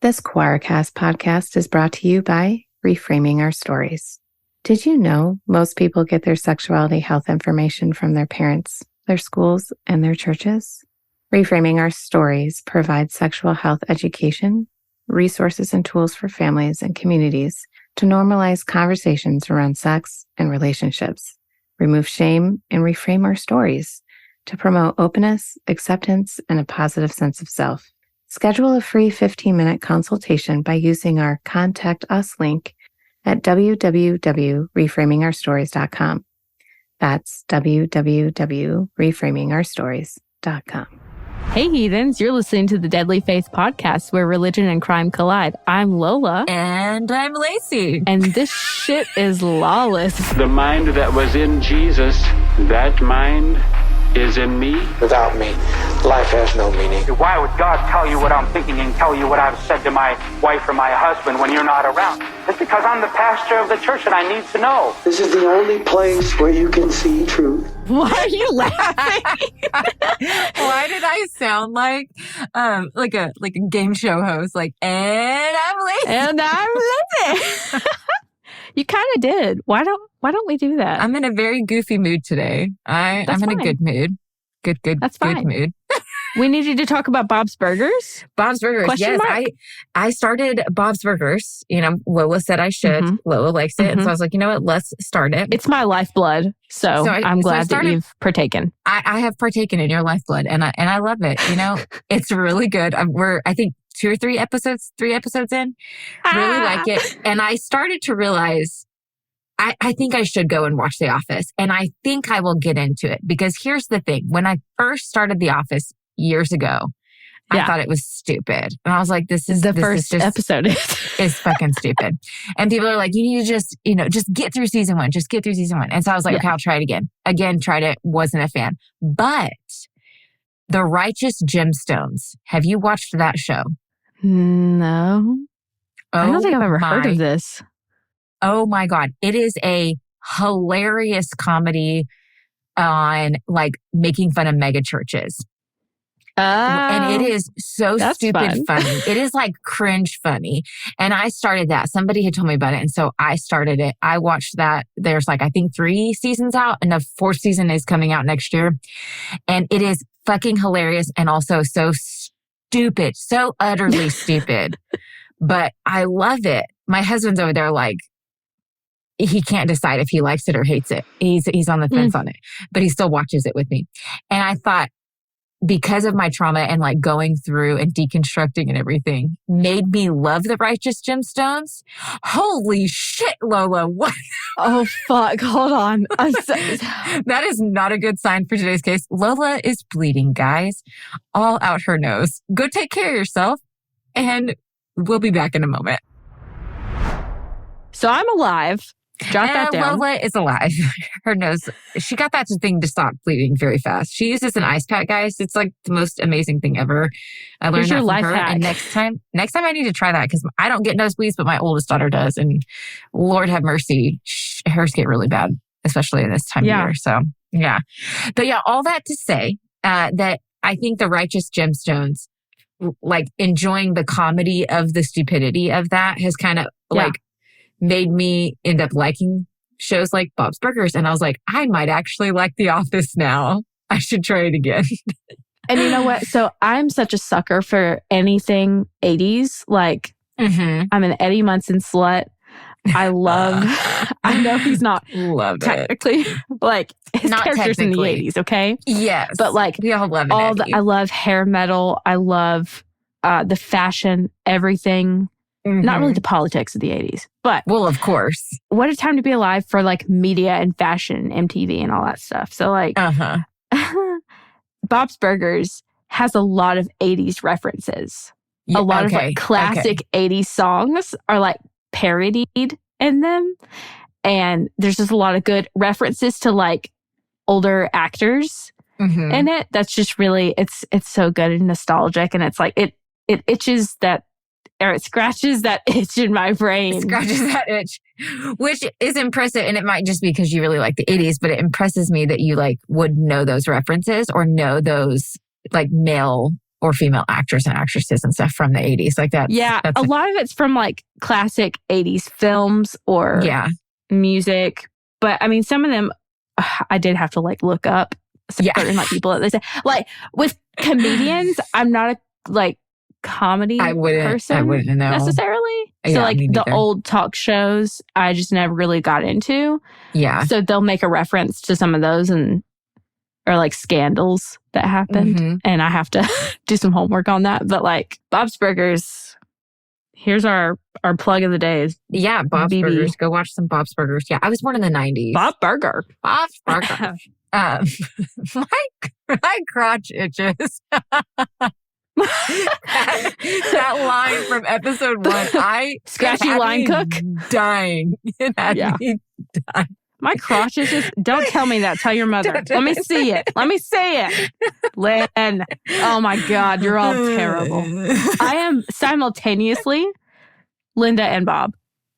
This Quartercast podcast is brought to you by Reframing Our Stories. Did you know most people get their sexuality health information from their parents, their schools, and their churches? Reframing Our Stories provides sexual health education, resources, and tools for families and communities to normalize conversations around sex and relationships, remove shame, and reframe our stories to promote openness, acceptance, and a positive sense of self. Schedule a free 15-minute consultation by using our Contact Us link at www.reframingourstories.com. That's www.reframingourstories.com. Hey heathens, you're listening to the Deadly Faith podcast where religion and crime collide. I'm Lola. And I'm Laci. And this shit is lawless. The mind that was in Jesus, that mind is in me. Without me, life has no meaning. Why would God tell you what I'm thinking and tell you what I've said to my wife or my husband when you're not around? It's because I'm the pastor of the church and I need to know. This is the only place where you can see truth. Why are you laughing? Why did I sound like a game show host? Like, and I'm Laci. And I'm Laci. You kind of did. Why don't we do that? I'm in a very goofy mood today. I'm in a good mood. That's fine. Good mood. We needed to talk about Bob's Burgers. Bob's Burgers. Question yes, mark? I started Bob's Burgers. You know, Lola said I should. Mm-hmm. Lola likes it. And so I was like, you know what? Let's start it. It's my lifeblood. I'm glad that you've partaken. I have partaken in your lifeblood and I love it. You know, it's really good. We're, I think, 3 episodes in. Really like it. And I started to realize I think I should go and watch The Office. And I think I will get into it because here's the thing. When I first started The Office years ago, I thought it was stupid. And I was like, this first episode is fucking stupid. And people are like, you need to just get through season 1. Just get through season 1. And so I was like, okay, I'll try it again. Again, tried it. Wasn't a fan. But The Righteous Gemstones. Have you watched that show? No. I don't think I've ever heard of this. Oh my God. It is a hilarious comedy on like making fun of mega churches. And it is so stupid funny. It is like cringe funny. And I started that. Somebody had told me about it. And so I started it. I watched that. There's like, I think 3 seasons out and the 4th season is coming out next year. And it is fucking hilarious and also so stupid, so utterly stupid. But I love it. My husband's over there like, he can't decide if he likes it or hates it. He's on the fence on it, but he still watches it with me. And I thought, because of my trauma and like going through and deconstructing and everything, made me love The Righteous Gemstones. Holy shit, Lola! What? Oh fuck! Hold on. That is not a good sign for today's case. Lola is bleeding, guys, all out her nose. Go take care of yourself, and we'll be back in a moment. So I'm alive. Jot that down. Lola is alive. Her nose, she got that thing to stop bleeding very fast. She uses an ice pack, guys. It's like the most amazing thing ever. I learned that from her. Hack. And next time I need to try that because I don't get nosebleeds, but my oldest daughter does. And Lord have mercy, hers get really bad, especially in this time of year. So yeah. But yeah, all that to say that I think The Righteous Gemstones, like enjoying the comedy of the stupidity of that has kind of like made me end up liking shows like Bob's Burgers. And I was like, I might actually like The Office now. I should try it again. And you know what? So I'm such a sucker for anything 80s. Like, I'm an Eddie Munson slut. I love, I know he's not technically, like, his not character's in the 80s, okay? Yes. But like, we all love I love hair metal. I love the fashion, everything. Not really the politics of the 80s, but... Well, of course. What a time to be alive for, like, media and fashion, MTV and all that stuff. So, like... Bob's Burgers has a lot of 80s references. A lot of, like, classic 80s songs are, like, parodied in them. And there's just a lot of good references to, like, older actors in it. That's just really... It's so good and nostalgic. And it's, like, it itches that... Or it scratches that itch in my brain. It scratches that itch, which is impressive. And it might just be because you really like the 80s, but it impresses me that you like would know those references or know those like male or female actors and actresses and stuff from the 80s. Like that. Yeah. A lot of it's from like classic 80s films or music. But I mean, some of them I did have to like look up certain like people that they say. Like with comedians, I'm not a like comedy person. I wouldn't know necessarily. So like the old talk shows, I just never really got into. Yeah. So they'll make a reference to some of those or like scandals that happened. And I have to do some homework on that. But like Bob's Burgers, here's our plug of the day. Yeah, Bob's Burgers. Go watch some Bob's Burgers. Yeah, I was born in the 90s. Bob's Burger. My crotch itches. that line from episode 1, Scratchy line cook? Dying. It had me dying. My crotch is just, don't tell me that. Tell your mother. Let me see it. Let me see it. Lynn. Oh my God, you're all terrible. I am simultaneously Linda and Bob.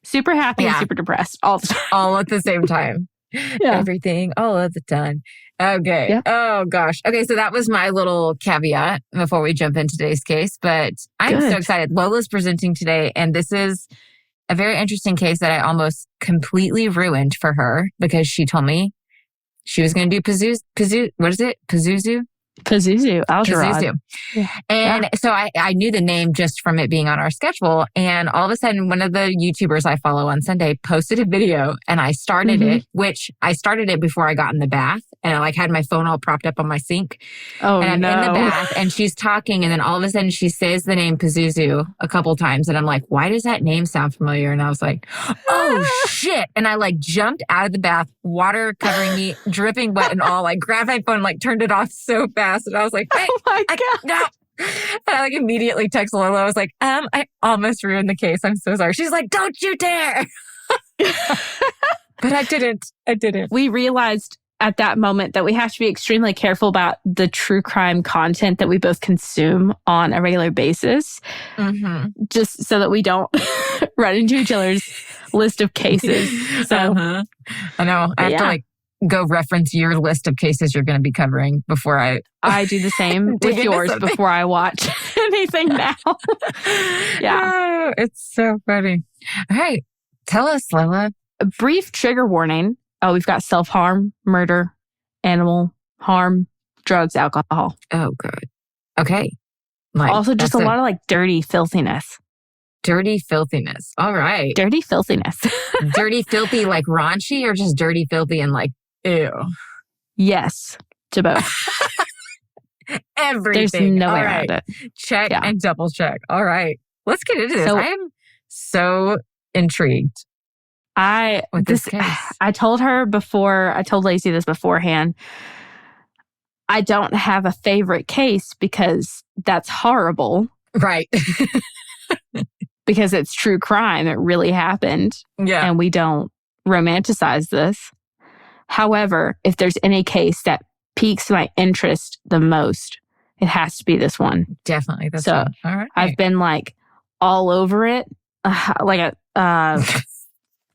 Super happy and super depressed all the time. All at the same time. Yeah. Everything all of the time. Okay. Yep. Oh gosh. Okay, so that was my little caveat before we jump into today's case. But I'm so excited. Lola's presenting today, and this is a very interesting case that I almost completely ruined for her because she told me she was going to do Pazuzu Algarad. Yeah. And so I knew the name just from it being on our schedule. And all of a sudden, one of the YouTubers I follow on Sunday posted a video and I started it, which I started it before I got in the bath. And I like had my phone all propped up on my sink. Oh, and I'm in the bath and she's talking. And then all of a sudden she says the name Pazuzu a couple times. And I'm like, why does that name sound familiar? And I was like, oh shit. And I like jumped out of the bath, water covering me, dripping wet and all. Like grabbed my phone, like turned it off so fast. And I was like, oh my God. No. And I like immediately text Lola. I was like, I almost ruined the case. I'm so sorry. She's like, don't you dare. But I didn't. We realized at that moment that we have to be extremely careful about the true crime content that we both consume on a regular basis. Just so that we don't run into each other's list of cases. So I know. I have to like go reference your list of cases you're going to be covering before I do the same with yours before I watch anything now. Oh, it's so funny. All right. Tell us, Lola. A brief trigger warning. Oh, we've got self-harm, murder, animal harm, drugs, alcohol. Oh, good. Okay. Also just a lot of like dirty filthiness. Dirty filthiness. All right. Dirty filthiness. Dirty filthy like raunchy or just dirty filthy and like ew? Yes, to both. Everything. There's no way around it. Check and double check. All right. Let's get into this. I am so intrigued. I told Laci this beforehand. I don't have a favorite case because that's horrible. Right. Because it's true crime. It really happened. Yeah. And we don't romanticize this. However, if there's any case that piques my interest the most, it has to be this one. Definitely. That's so one. All right. I've been like all over it. Like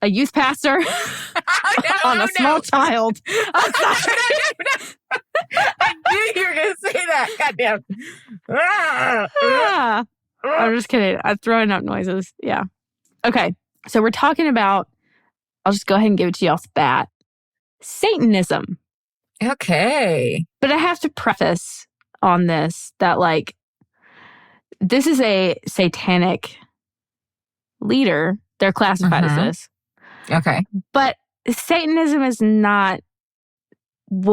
a youth pastor on a small child. I'm sorry. I knew you were going to say that. Goddamn. I'm just kidding. I'm throwing up noises. Yeah. Okay. So we're talking about, I'll just go ahead and give it to you off the bat. Satanism. Okay. But I have to preface on this that like, this is a satanic leader. They're classified as this. Okay. But Satanism is not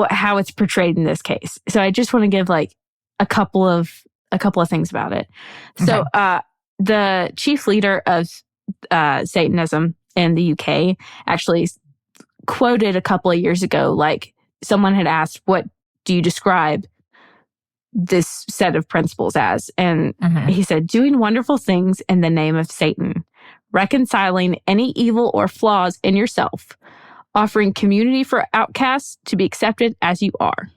how it's portrayed in this case. So I just want to give like a couple of things about it. Okay. So the chief leader of Satanism in the UK actually quoted a couple of years ago, like someone had asked, what do you describe this set of principles as? And he said, doing wonderful things in the name of Satan, reconciling any evil or flaws in yourself, offering community for outcasts to be accepted as you are.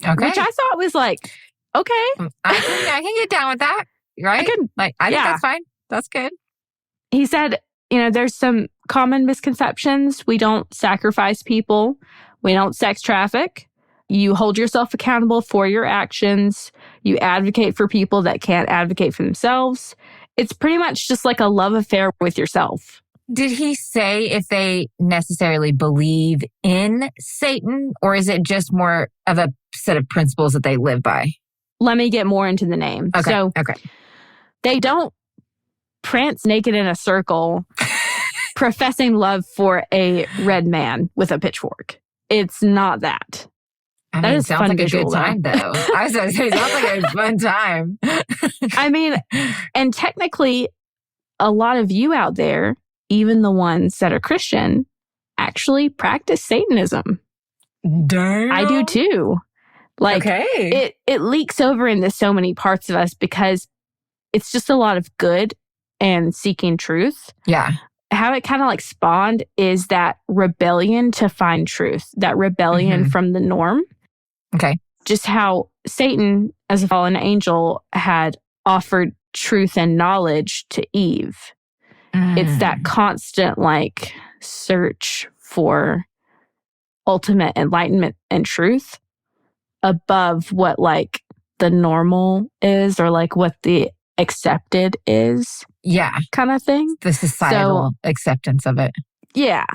Okay. Which I thought was like, okay. I can get down with that, right? I think that's fine. That's good. He said, there's some common misconceptions. We don't sacrifice people. We don't sex traffic. you hold yourself accountable for your actions. You advocate for people that can't advocate for themselves. It's pretty much just like a love affair with yourself. Did he say if they necessarily believe in Satan, or is it just more of a set of principles that they live by? Let me get more into the name. Okay. They don't prance naked in a circle professing love for a red man with a pitchfork. It's not that. I mean, it sounds like a good time, though. I was going to say, it sounds like a fun time. I mean, and technically, a lot of you out there, even the ones that are Christian, actually practice Satanism. Damn. I do too. Like, it leaks over into so many parts of us because it's just a lot of good and seeking truth. Yeah. How it kind of like spawned is that rebellion to find truth, that rebellion from the norm. Okay. Just how Satan, as a fallen angel, had offered truth and knowledge to Eve. It's that constant like search for ultimate enlightenment and truth above what like the normal is or like what the accepted is. Yeah. Kind of thing. The societal acceptance of it. Yeah.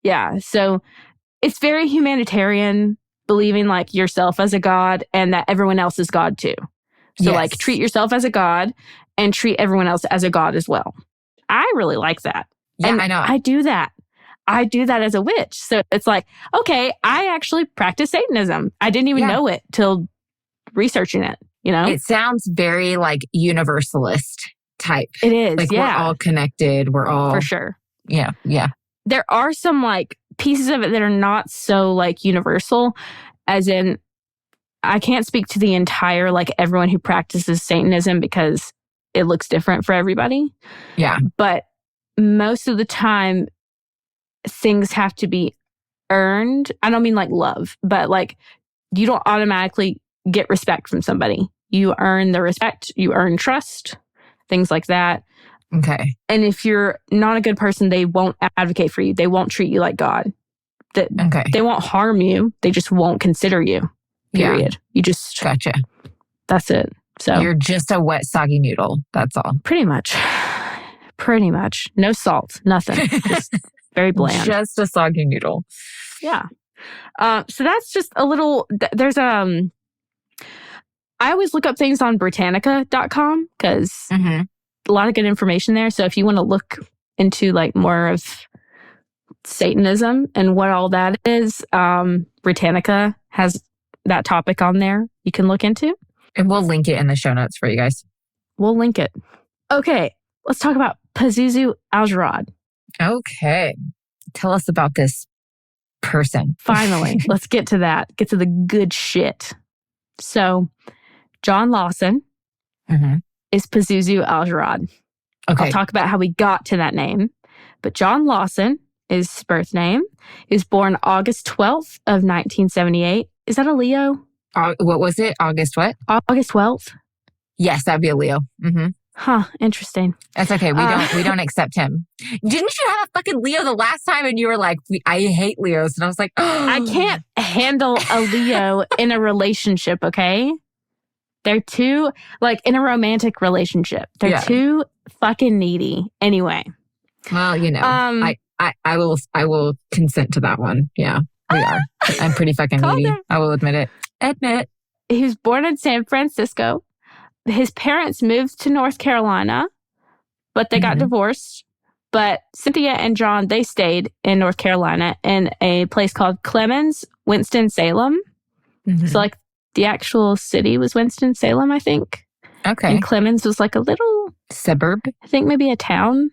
Yeah. So it's very humanitarian, believing like yourself as a god and that everyone else is God too. So like treat yourself as a god and treat everyone else as a god as well. I really like that. Yeah, and I know. I do that. I do that as a witch. So it's like, okay, I actually practice Satanism. I didn't even know it till researching it, you know? It sounds very like universalist type. It is, like we're all connected. We're all... For sure. Yeah, yeah. There are some like pieces of it that are not so like universal, as in, I can't speak to the entire like everyone who practices Satanism because it looks different for everybody. Yeah. But most of the time, things have to be earned. I don't mean like love, but like you don't automatically get respect from somebody. You earn the respect, you earn trust, things like that. Okay. And if you're not a good person, they won't advocate for you. They won't treat you like God. They won't harm you. They just won't consider you. Period. Yeah. You just... Gotcha. That's it. So you're just a wet, soggy noodle. That's all. Pretty much. Pretty much. No salt. Nothing. Just very bland. Just a soggy noodle. Yeah. So that's just a little... There's I always look up things on Britannica.com because a lot of good information there. So if you want to look into like more of Satanism and what all that is, Britannica has that topic on there you can look into. And we'll link it in the show notes for you guys. We'll link it. Okay, let's talk about Pazuzu Algarad. Okay. Tell us about this person. Finally, let's get to that. Get to the good shit. So, John Lawson is Pazuzu Algarad. Okay. I'll talk about how we got to that name. But John Lawson is his birth name. He was born August 12th of 1978. Is that a Leo? What was it? August what? August 12th? Yes, that'd be a Leo. Huh, interesting. That's okay. We don't accept him. Didn't you have a fucking Leo the last time and you were like, I hate Leos? And I was like, oh. I can't handle a Leo in a relationship, okay? They're too, like in a romantic relationship, they're too fucking needy. Anyway. Well, you know, I will consent to that one. Yeah, we are. I'm pretty fucking needy. I will admit it. He was born in San Francisco. His parents moved to North Carolina, but they got divorced. But Cynthia and John, they stayed in North Carolina in a place called Clemens, Winston-Salem. So like the actual city was Winston-Salem, I think. Okay. And Clemens was like a little... suburb? I think maybe a town.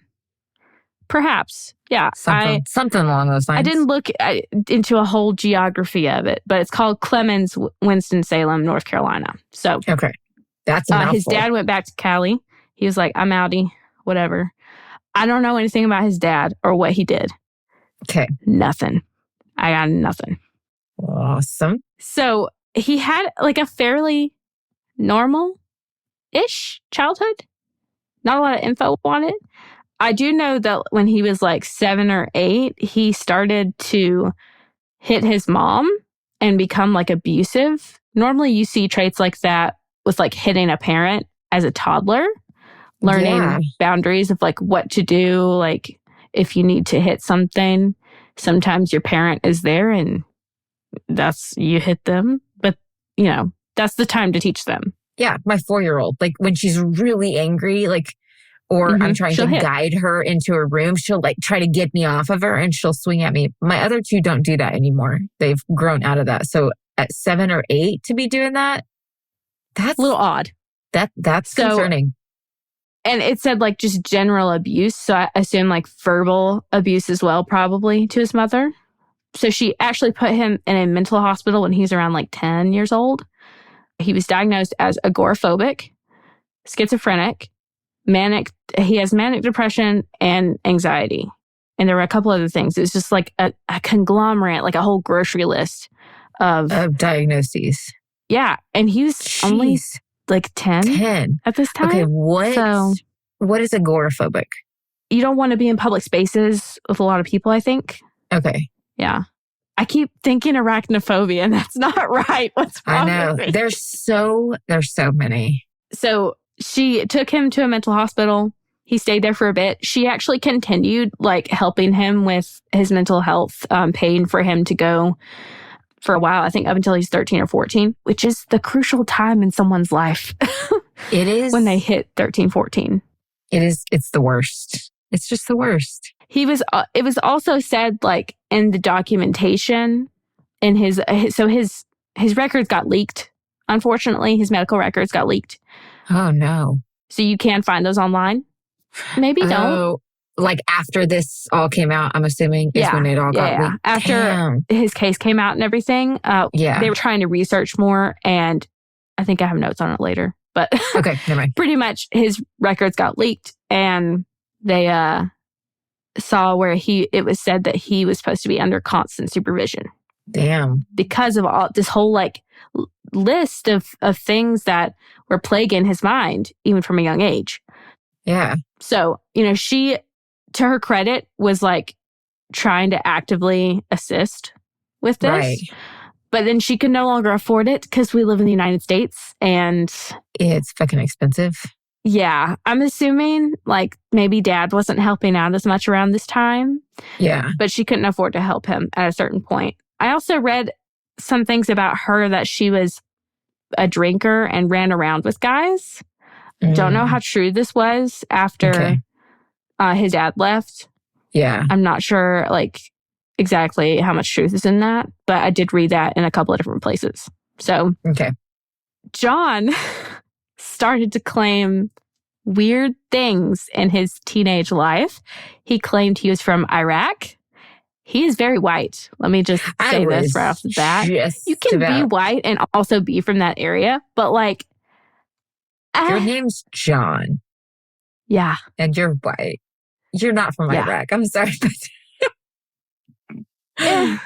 Perhaps. Yeah. Something along those lines. I didn't look into a whole geography of it, but it's called Clemens, Winston-Salem, North Carolina. So... okay. That's a mouthful. His dad went back to Cali. He was like, I'm outie, whatever. I don't know anything about his dad or what he did. Okay. Nothing. I got nothing. Awesome. So he had like a fairly normal-ish childhood. Not a lot of info on it. I do know that when he was like 7 or 8, he started to hit his mom and become like abusive. Normally you see traits like that with like hitting a parent as a toddler, learning boundaries of like what to do. Like if you need to hit something, sometimes your parent is there and you hit them. But, you know, that's the time to teach them. Yeah, my 4-year-old, like when she's really angry, like, or I'm trying to guide her into a room, she'll like try to get me off of her and she'll swing at me. My other 2 don't do that anymore. They've grown out of that. So at 7 or 8 to be doing that, that's a little odd. That's concerning. And it said like just general abuse. So I assume like verbal abuse as well, probably to his mother. So she actually put him in a mental hospital when he was around like 10 years old. He was diagnosed as agoraphobic, schizophrenic, he has manic depression and anxiety. And there were a couple other things. It was just like a conglomerate, like a whole grocery list of diagnoses. Yeah. And he was only like 10 at this time. Okay, what is agoraphobic? You don't want to be in public spaces with a lot of people, I think. Okay. Yeah. I keep thinking arachnophobia, and that's not right. What's wrong with me? There's so many. So she took him to a mental hospital. He stayed there for a bit. She actually continued like helping him with his mental health, paying for him to go for a while, I think up until he's 13 or 14, which is the crucial time in someone's life. It is. When they hit 13, 14. It is. It's the worst. It's just the worst. It was also said like in the documentation in his records got leaked. Unfortunately, his medical records got leaked. Oh no. So you can find those online. Maybe don't. Like after this all came out, I'm assuming is when it all got leaked. After his case came out and everything, they were trying to research more, and I think I have notes on it later. But okay, never mind. Pretty much his records got leaked, and they saw where it was said that he was supposed to be under constant supervision. Damn. Because of all this whole like list of things that were plaguing his mind, even from a young age. Yeah. So, you know, she, to her credit, was like trying to actively assist with this. Right. But then she could no longer afford it because we live in the United States and it's fucking expensive. Yeah. I'm assuming like maybe dad wasn't helping out as much around this time. Yeah. But she couldn't afford to help him at a certain point. I also read some things about her that she was a drinker and ran around with guys. Don't know how true this was after his dad left. Yeah. I'm not sure like exactly how much truth is in that, but I did read that in a couple of different places. So John started to claim weird things in his teenage life. He claimed he was from Iraq. He is very white. Let me just say this right off the bat. You can be white and also be from that area, but like... Your name's John. Yeah. And you're white. You're not from Iraq. I'm sorry. He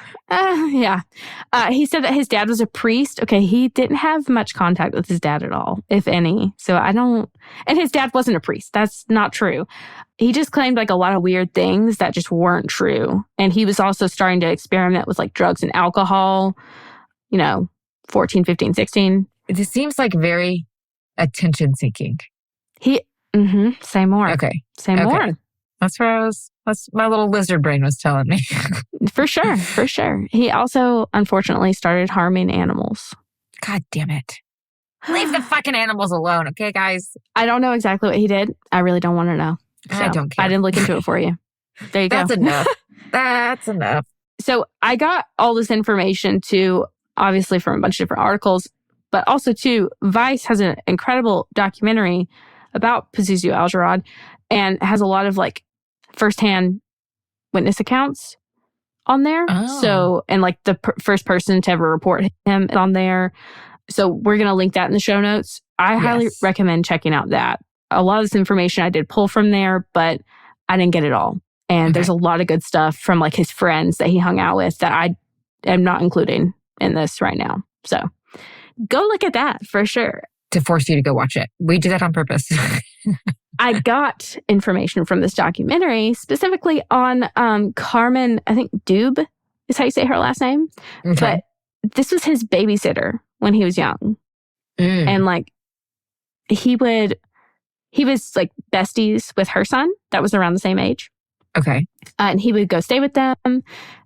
said that his dad was a priest. Okay, he didn't have much contact with his dad at all, if any. So and his dad wasn't a priest. That's not true. He just claimed like a lot of weird things that just weren't true. And he was also starting to experiment with like drugs and alcohol, 14, 15, 16. It seems like very attention seeking. Say more. Okay. Say more. That's my little lizard brain was telling me. For sure. He also, unfortunately, started harming animals. God damn it. Leave the fucking animals alone, okay, guys? I don't know exactly what he did. I really don't want to know. So I don't care. I didn't look into it for you. There you go. That's enough. That's enough. So I got all this information too, obviously from a bunch of different articles, but also too, Vice has an incredible documentary about Pazuzu Algarad and has a lot of like firsthand witness accounts on there. Oh. So, and like the first person to ever report him on there. So we're going to link that in the show notes. I highly recommend checking out that. A lot of this information I did pull from there, but I didn't get it all. And there's a lot of good stuff from like his friends that he hung out with that I am not including in this right now. So go look at that for sure. To force you to go watch it. We did that on purpose. I got information from this documentary specifically on Carmen, I think Dube is how you say her last name. Okay. But this was his babysitter when he was young. And like, he was like besties with her son that was around the same age. Okay. And he would go stay with them.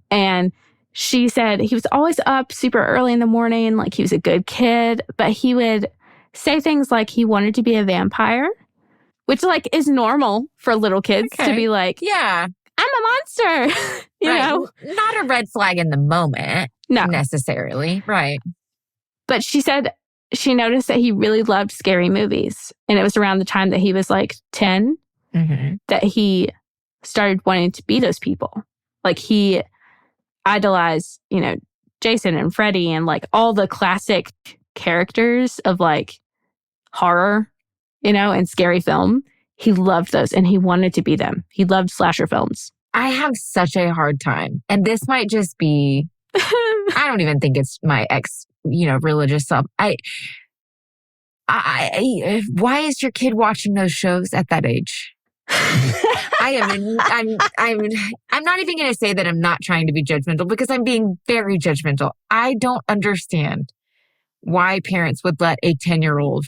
And she said he was always up super early in the morning. Like, he was a good kid, but he would say things like he wanted to be a vampire, which like is normal for little kids to be like, yeah, I'm a monster. you know, not a red flag in the moment. No. Necessarily. Right. But she said she noticed that he really loved scary movies. And it was around the time that he was like 10 that he started wanting to be those people. Like, he idolized, you know, Jason and Freddy and like all the classic characters of like horror, you know, and scary film. He loved those and he wanted to be them. He loved slasher films. I have such a hard time. And this might just be, I don't even think it's my religious self. Why is your kid watching those shows at that age? I'm not even going to say that I'm not trying to be judgmental, because I'm being very judgmental. I don't understand why parents would let a 10-year-old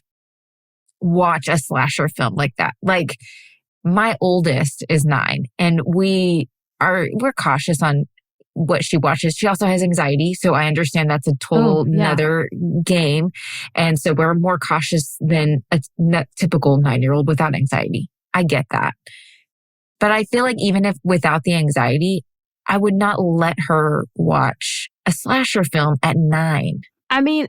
watch a slasher film like that. Like, my oldest is 9 and we're cautious on what she watches. She also has anxiety, so I understand that's a total another game. And so we're more cautious than a typical 9-year-old without anxiety. I get that. But I feel like even if without the anxiety, I would not let her watch a slasher film at 9. I mean,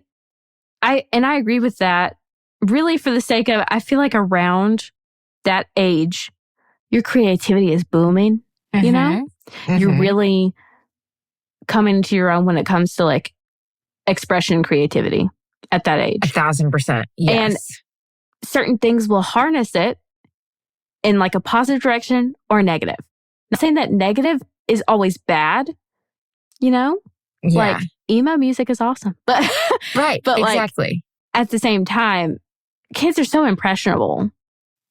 I agree with that. Really, for the sake of, I feel like around that age, your creativity is booming, you know? You're really coming to your own when it comes to like expression creativity at that age. 1,000%. Yes. And certain things will harness it in like a positive direction or negative. Not saying that negative is always bad, you know? Yeah. Like, emo music is awesome. But right, but exactly. Like, at the same time, kids are so impressionable.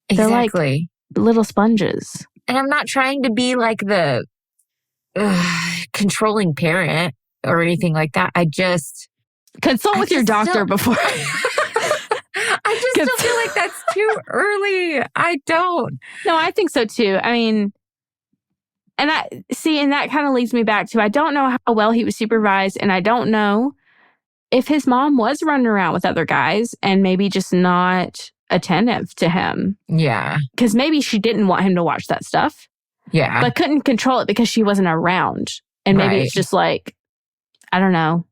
Exactly. They're like little sponges. And I'm not trying to be like the controlling parent or anything like that. I just... Consult with your doctor before. I just don't feel like that's too early. I don't. No, I think so too. I mean, and that kind of leads me back to, I don't know how well he was supervised, and I don't know if his mom was running around with other guys and maybe just not attentive to him. Yeah. Because maybe she didn't want him to watch that stuff. Yeah. But couldn't control it because she wasn't around. And maybe it's just like, I don't know.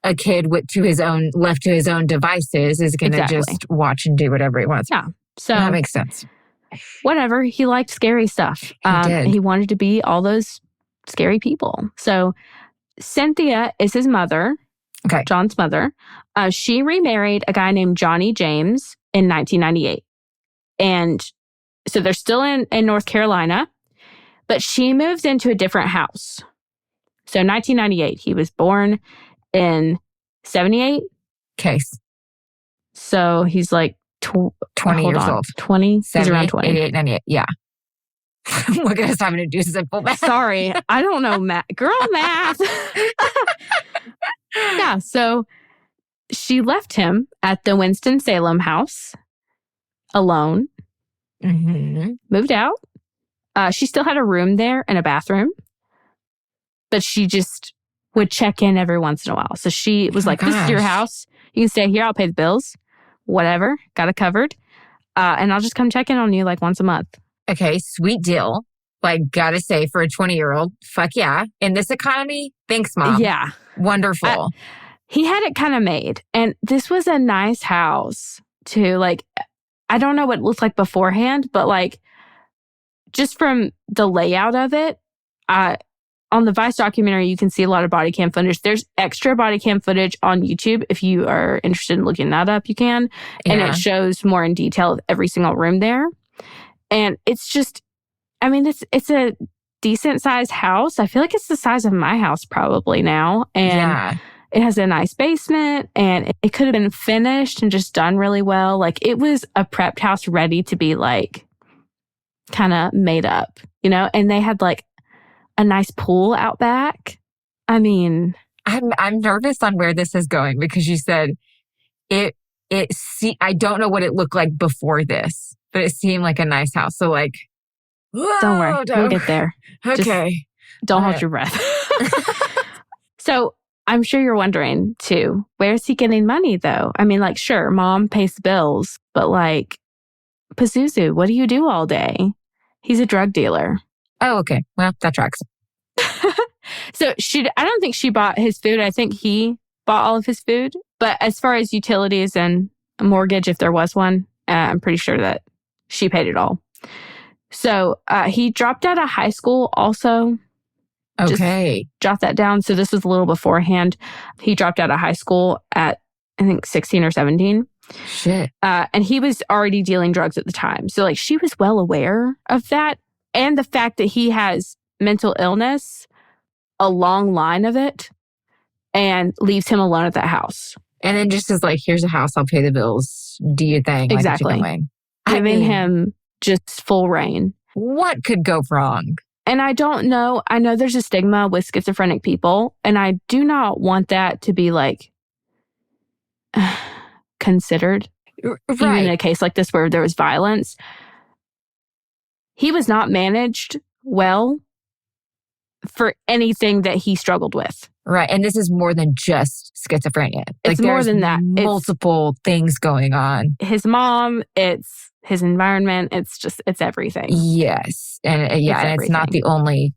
A kid left to his own devices is going to just watch and do whatever he wants. Yeah. So that makes sense. Whatever. He liked scary stuff. He did. He wanted to be all those scary people. So Cynthia is his mother. Okay. John's mother. She remarried a guy named Johnny James in 1998. And so they're still in North Carolina, but she moves into a different house. So 1998, he was born in 78. Case. So he's like 20 years old. 20? He's around 20. 88, 98. Yeah. Look at us having to do simple math. Sorry. I don't know math. Girl math. Yeah. So she left him at the Winston-Salem house alone. Moved out. She still had a room there and a bathroom, but she just would check in every once in a while. So she was like, this is your house. You can stay here. I'll pay the bills. Whatever. Got it covered. And I'll just come check in on you like once a month. Okay. Sweet deal. Like, gotta say, for a 20-year-old, fuck yeah. In this economy, thanks, Mom. Yeah. Wonderful. He had it kind of made. And this was a nice house too. Like, I don't know what it looked like beforehand, but like, just from the layout of it, on the Vice documentary, you can see a lot of body cam footage. There's extra body cam footage on YouTube. If you are interested in looking that up, you can. And it shows more in detail of every single room there. And it's just, I mean, it's a decent sized house. I feel like it's the size of my house probably now. And it has a nice basement, and it could have been finished and just done really well. Like, it was a prepped house ready to be like kind of made up, you know? And they had like a nice pool out back. I mean, I'm nervous on where this is going because you said I don't know what it looked like before this, but it seemed like a nice house. So like, don't worry, we'll get there. Okay. Just don't hold your breath. So I'm sure you're wondering too, where's he getting money though? I mean, like, sure, mom pays the bills, but like, Pazuzu, what do you do all day? He's a drug dealer. Oh, okay. Well, that tracks. So I don't think she bought his food. I think he bought all of his food. But as far as utilities and a mortgage, if there was one, I'm pretty sure that she paid it all. So he dropped out of high school also. Okay. Just jot that down. So this was a little beforehand. He dropped out of high school at, I think, 16 or 17. Shit. And he was already dealing drugs at the time. So like she was well aware of that. And the fact that he has mental illness, a long line of it, and leaves him alone at that house. And then just is like, here's a house, I'll pay the bills. Do your thing. Exactly. Like Giving him just full reign. What could go wrong? And I don't know. I know there's a stigma with schizophrenic people, and I do not want that to be like considered. Right. Even in a case like this where there was violence. He was not managed well for anything that he struggled with. Right. And this is more than just schizophrenia. It's more than that. Multiple things going on. His mom, it's his environment, it's everything. Yes. And and it's not the only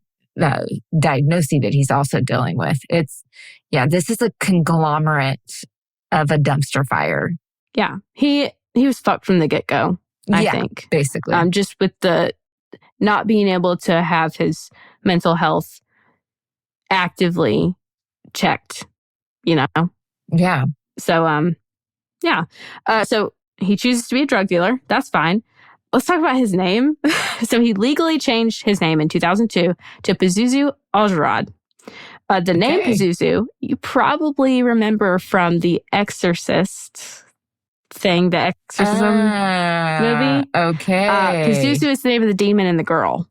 diagnosis that he's also dealing with. This is a conglomerate of a dumpster fire. Yeah. He was fucked from the get-go, I think. Basically. Just with the not being able to have his mental health actively checked, you know? Yeah. So, so he chooses to be a drug dealer. That's fine. Let's talk about his name. So he legally changed his name in 2002 to Pazuzu Algarad. The name Pazuzu, you probably remember from the Exorcist thing, the Exorcism movie. Okay. Pazuzu is the name of the demon and the girl.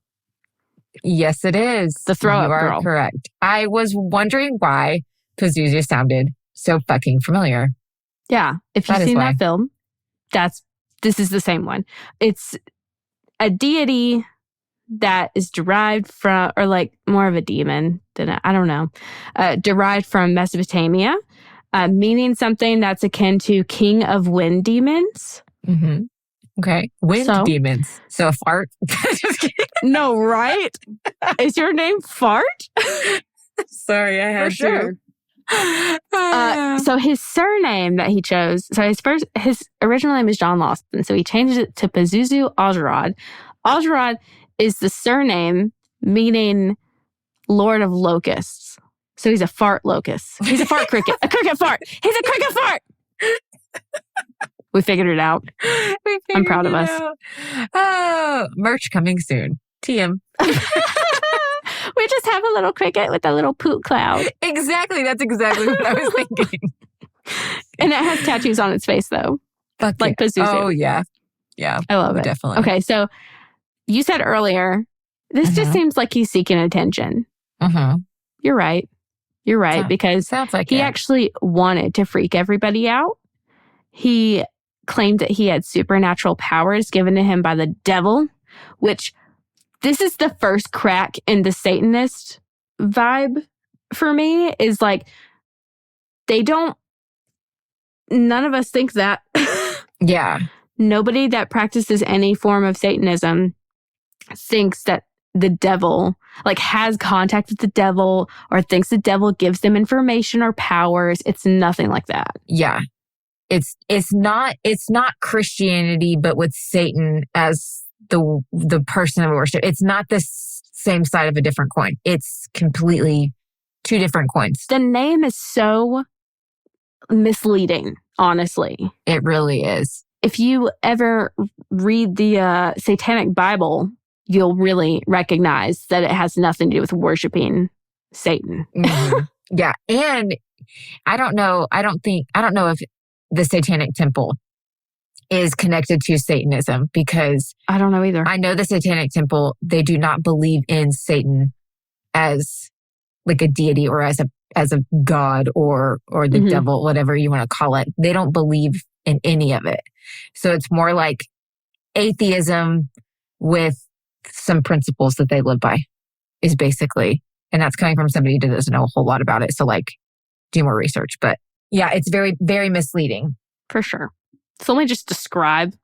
Yes, it is. The throw-up girl. You are correct. I was wondering why Pazuzu sounded so fucking familiar. Yeah. If you've seen that film, this is the same one. It's a deity that is derived from, or like more of a demon than, I don't know, derived from Mesopotamia, meaning something that's akin to king of wind demons. Mm-hmm. Okay. Wind demons. So a fart? Just kidding. No, right? Is your name Fart? Sorry, I had to. So his surname that he chose, so his original name is John Lawson. So he changed it to Pazuzu Algarad. Algarad is the surname meaning Lord of Locusts. So he's a fart locust. He's a fart cricket. A cricket fart. He's a cricket fart. We figured it out. I'm proud of us. Oh, merch coming soon. TM. We just have a little cricket with a little poop cloud. Exactly. That's exactly what I was thinking. And it has tattoos on its face, though. Fuck like Pazuzu. Oh, yeah. Yeah. I love it. Definitely. Okay, so you said earlier, this just seems like he's seeking attention. You're right. You're right, because sounds like he actually wanted to freak everybody out. He claimed that he had supernatural powers given to him by the devil, which this is the first crack in the Satanist vibe for me, is like, none of us think that. Yeah. Nobody that practices any form of Satanism thinks that the devil, like, has contact with the devil or thinks the devil gives them information or powers. It's nothing like that. Yeah. It's not Christianity, but with Satan as the person of worship. It's not the same side of a different coin. It's completely two different coins. The name is so misleading, honestly. It really is. If you ever read the Satanic Bible, you'll really recognize that it has nothing to do with worshiping Satan. Mm-hmm. Yeah. And I don't know if the Satanic Temple is connected to Satanism, because I don't know either. I know the Satanic Temple, they do not believe in Satan as like a deity or as a as a god or the devil, whatever you want to call it. They don't believe in any of it. So it's more like atheism with some principles that they live by is basically, and that's coming from somebody who doesn't know a whole lot about it. So like do more research, but yeah, it's very, very misleading. For sure. So let me just describe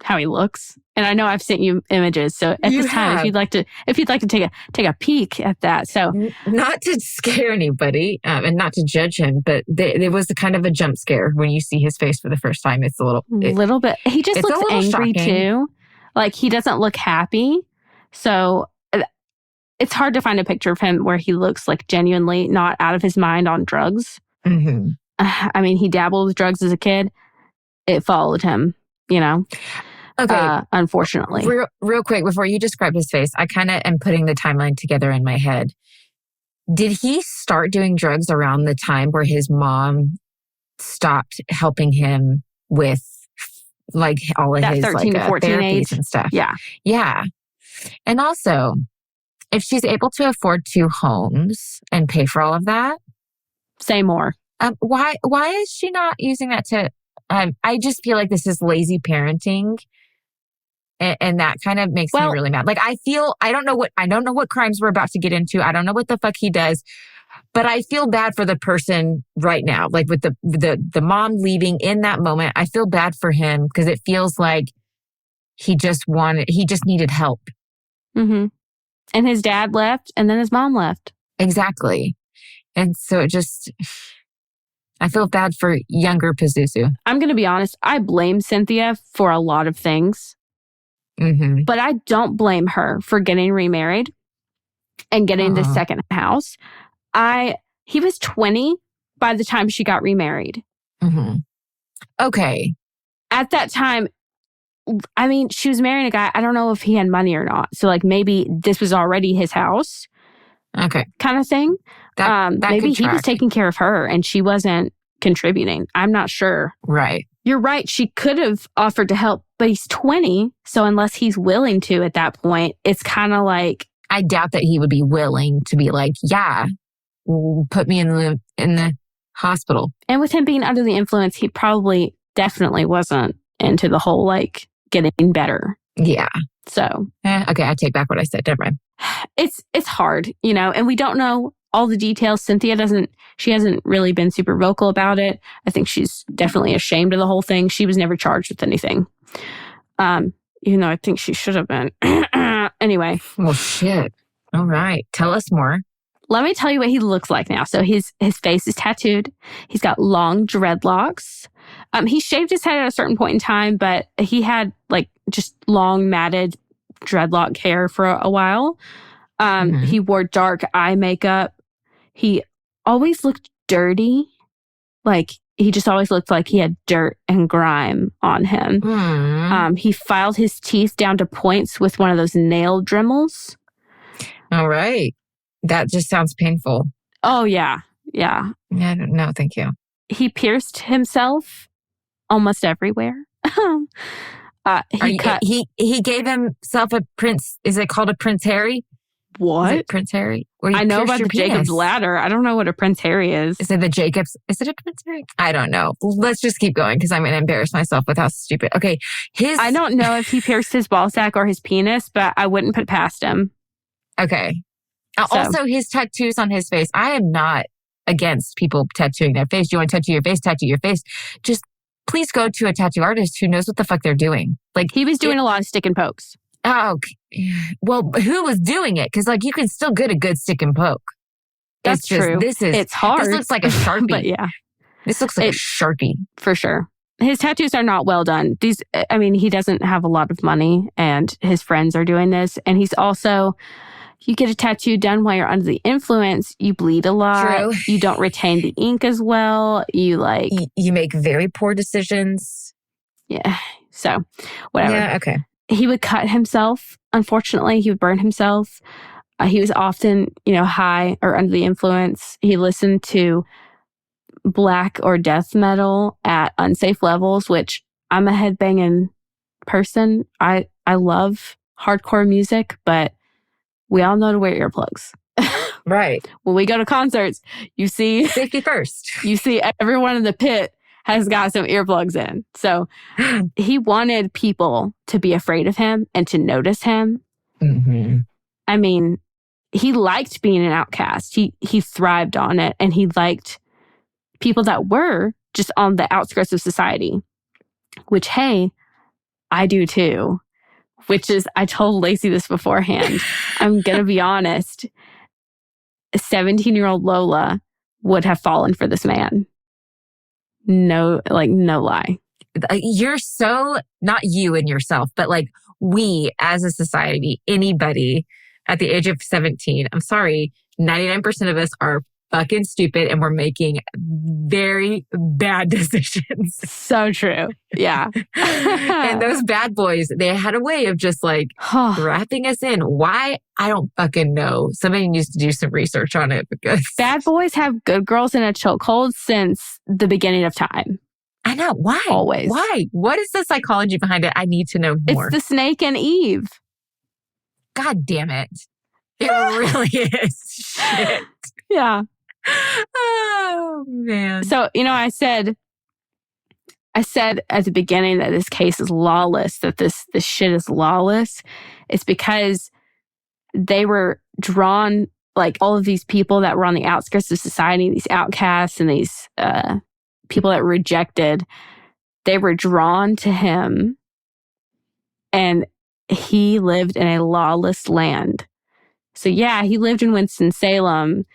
how he looks. And I know I've sent you images. So at this time, if you'd like to take a peek at that. So not to scare anybody and not to judge him, but there was a kind of a jump scare when you see his face for the first time. It's a little bit. He just looks angry too. Like he doesn't look happy. So it's hard to find a picture of him where he looks like genuinely not out of his mind on drugs. Mm-hmm. I mean, he dabbled with drugs as a kid. It followed him, Okay. Unfortunately. Real quick, before you describe his face, I kind of am putting the timeline together in my head. Did he start doing drugs around the time where his mom stopped helping him with like all of that his 13 to 14 therapies age and stuff? Yeah. Yeah. And also, if she's able to afford 2 homes and pay for all of that, say more. Why is she not using that to? I just feel like this is lazy parenting, and that kind of makes me really mad. Like I don't know what crimes we're about to get into. I don't know what the fuck he does, but I feel bad for the person right now. Like with the mom leaving in that moment, I feel bad for him because it feels like he just needed help. Mm-hmm. And his dad left, and then his mom left. Exactly, and so I feel bad for younger Pazuzu. I'm going to be honest. I blame Cynthia for a lot of things. Mm-hmm. But I don't blame her for getting remarried and getting the second house. He was 20 by the time she got remarried. Mm-hmm. Okay. At that time, I mean, she was marrying a guy. I don't know if he had money or not. So like maybe this was already his house. Okay. Kind of thing. That maybe he was taking care of her and she wasn't contributing. I'm not sure. Right. You're right. She could have offered to help, but he's 20. So unless he's willing to at that point, it's kind of like. I doubt that he would be willing to be like, yeah, put me in the hospital. And with him being under the influence, he probably definitely wasn't into the whole like getting better. Yeah. So. Okay. I take back what I said. Never mind. It's hard, and we don't know all the details. Cynthia hasn't really been super vocal about it. I think she's definitely ashamed of the whole thing. She was never charged with anything. Even though I think she should have been. Anyway. Well, shit. All right. Tell us more. Let me tell you what he looks like now. So his face is tattooed. He's got long dreadlocks. He shaved his head at a certain point in time, but he had like just long matted dreadlock hair for a while. He wore dark eye makeup. He always looked dirty. Like he just always looked like he had dirt and grime on him. He filed his teeth down to points with one of those nail Dremels. All right. That just sounds painful. Oh, yeah. Yeah. Yeah, no, thank you. He pierced himself almost everywhere. He gave himself a Prince. Is it called a Prince Harry? What? Is it Prince Harry? I know about the Jacob's Ladder. I don't know what a Prince Harry is. Is it the Jacob's? Is it a Prince Harry? I don't know. Let's just keep going because I'm going to embarrass myself with how stupid. Okay. I don't know if he pierced his ball sack or his penis, but I wouldn't put it past him. Okay. Also, his tattoos on his face. I am not against people tattooing their face. You want to tattoo your face? Tattoo your face. Just please go to a tattoo artist who knows what the fuck they're doing. Like he was doing a lot of stick and pokes. Oh, well, who was doing it? Because like you can still get a good stick and poke. That's true. It's hard. This looks like a Sharpie. But yeah. This looks like a Sharpie. For sure. His tattoos are not well done. He doesn't have a lot of money and his friends are doing this. And he's also, you get a tattoo done while you're under the influence, you bleed a lot. True. You don't retain the ink as well. You make very poor decisions. Yeah. So whatever. Yeah. Okay. He would cut himself. Unfortunately, he would burn himself. He was often, high or under the influence. He listened to black or death metal at unsafe levels, which I'm a headbanging person. I love hardcore music, but we all know to wear earplugs. Right. When we go to concerts, you see safety first. You see everyone in the pit has got some earplugs in. So he wanted people to be afraid of him and to notice him. Mm-hmm. I mean, he liked being an outcast. He thrived on it, and he liked people that were just on the outskirts of society, which, hey, I do too. Which is, I told Laci this beforehand. I'm going to be honest. 17-year-old Lola would have fallen for this man. No lie. You're so, not you and yourself, but like we as a society, anybody at the age of 17, I'm sorry, 99% of us are fucking stupid and we're making very bad decisions. So true. Yeah. And those bad boys, they had a way of just like wrapping us in. Why? I don't fucking know. Somebody needs to do some research on it because bad boys have good girls in a chokehold since the beginning of time. I know. Why? Always. Why? What is the psychology behind it? I need to know more. It's the snake and Eve. God damn it. It really is. Shit. Yeah. Oh, man. So, I said at the beginning that this case is lawless, that this shit is lawless. It's because they were drawn, like all of these people that were on the outskirts of society, these outcasts and these people that were rejected, they were drawn to him, and he lived in a lawless land. So yeah, he lived in Winston-Salem,